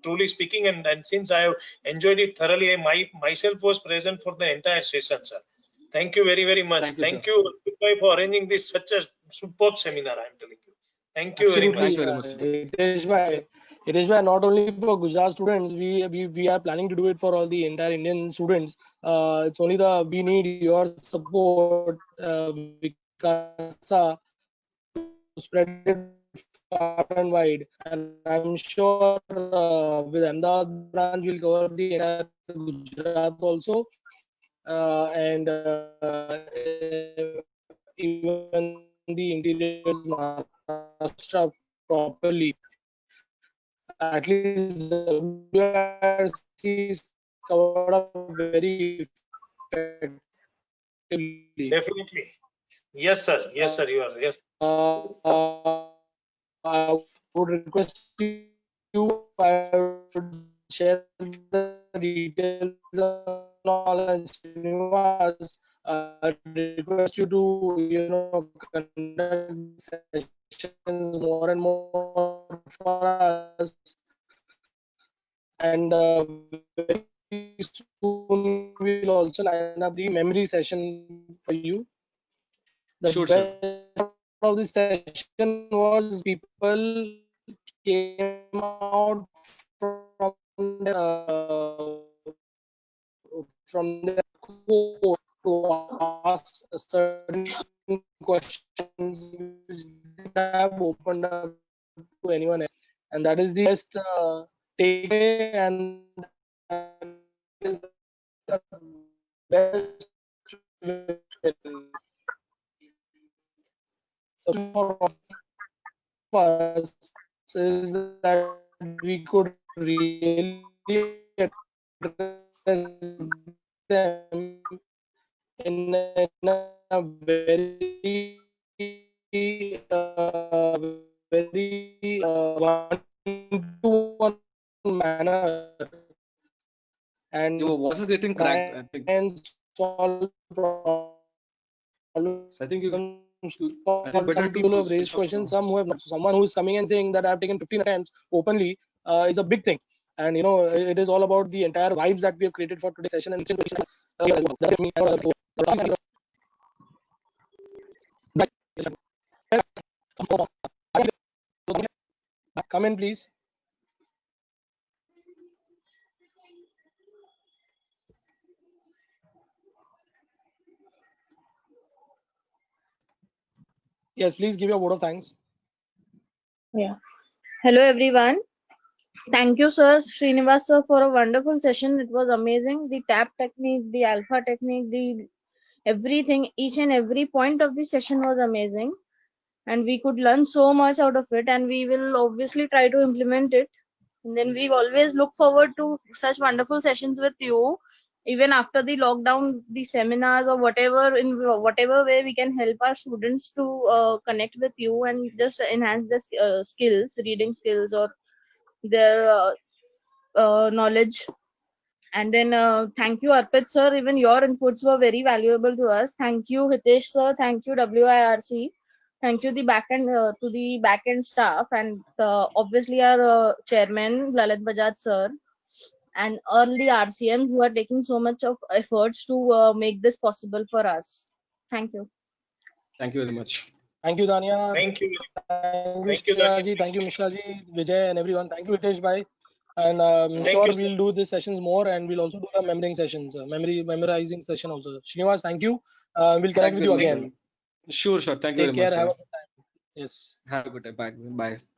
truly speaking, and since I have enjoyed it thoroughly, I myself was present for the entire session, sir. Thank you very much. Thank you, sir. Thank you for arranging this such a superb seminar. I'm telling you. Thank you very Absolutely, much. Thanks very much, sir. Hitesh bhai. Hitesh bhai, not only for Gujarat students, we are planning to do it for all the entire Indian students. It's only we need your support, Vikasa, to spread it far and wide. And I'm sure with Ahmedabad branch, we'll cover the entire Gujarat also, and even the interior Maharashtra properly. At least WRC is covered up very effectively. Definitely. Yes, sir. Yes, sir. You are. Yes. I would request you, I would share the details and all, and Srinivas, I request you to, conduct sessions more and more for us. And very soon we'll also line up the memory session for you. The Sure, sir. best part of the session was people came out from their core to ask certain questions which they have opened up to anyone else, and that is the best takeaway, and that is the best win. So for us is that we could really address them in a very one-to-one manner and Your voice is getting cracked. try I think. and solve problems. So I think you. I Some think better people who to have raised switch off. questions, some who have not. So someone who is coming and saying that I have taken 15 attempts openly is a big thing. And it is all about the entire vibes that we have created for today's session. And come in, please. Yes, please give your vote of thanks. Yeah. Hello, everyone. Thank you, sir, Srinivas, sir, for a wonderful session. It was amazing. The tap technique, the alpha technique, the everything, each and every point of the session was amazing. And we could learn so much out of it. And we will obviously try to implement it. And then we always look forward to such wonderful sessions with you. Even after the lockdown, the seminars or whatever, in whatever way we can help our students to connect with you and just enhance their skills, reading skills or their knowledge. And then thank you, Arpit sir. Even your inputs were very valuable to us. Thank you, Hitesh sir. Thank you, WIRC. Thank you, the backend staff, and obviously our chairman Lalit Bajaj sir, and all the RCM who are taking so much of efforts to make this possible for us. Thank you. Thank you very much. Thank you, Dania. Thank you. Thank you, Thank you, Dania. Shreyaji. Thank you, Mishraji, Vijay, and everyone. Thank you, Hitesh bhai. And I'm Thank sure you, sir. we'll do these sessions more, and we'll also do the memorizing sessions, memorizing session also. Srinivas, thank you. We'll connect Thank with you you very much, again. sir. Sure. Take care. Take Very much, care. Have sir. a good time. Yes. Have a good day. Bye. Bye.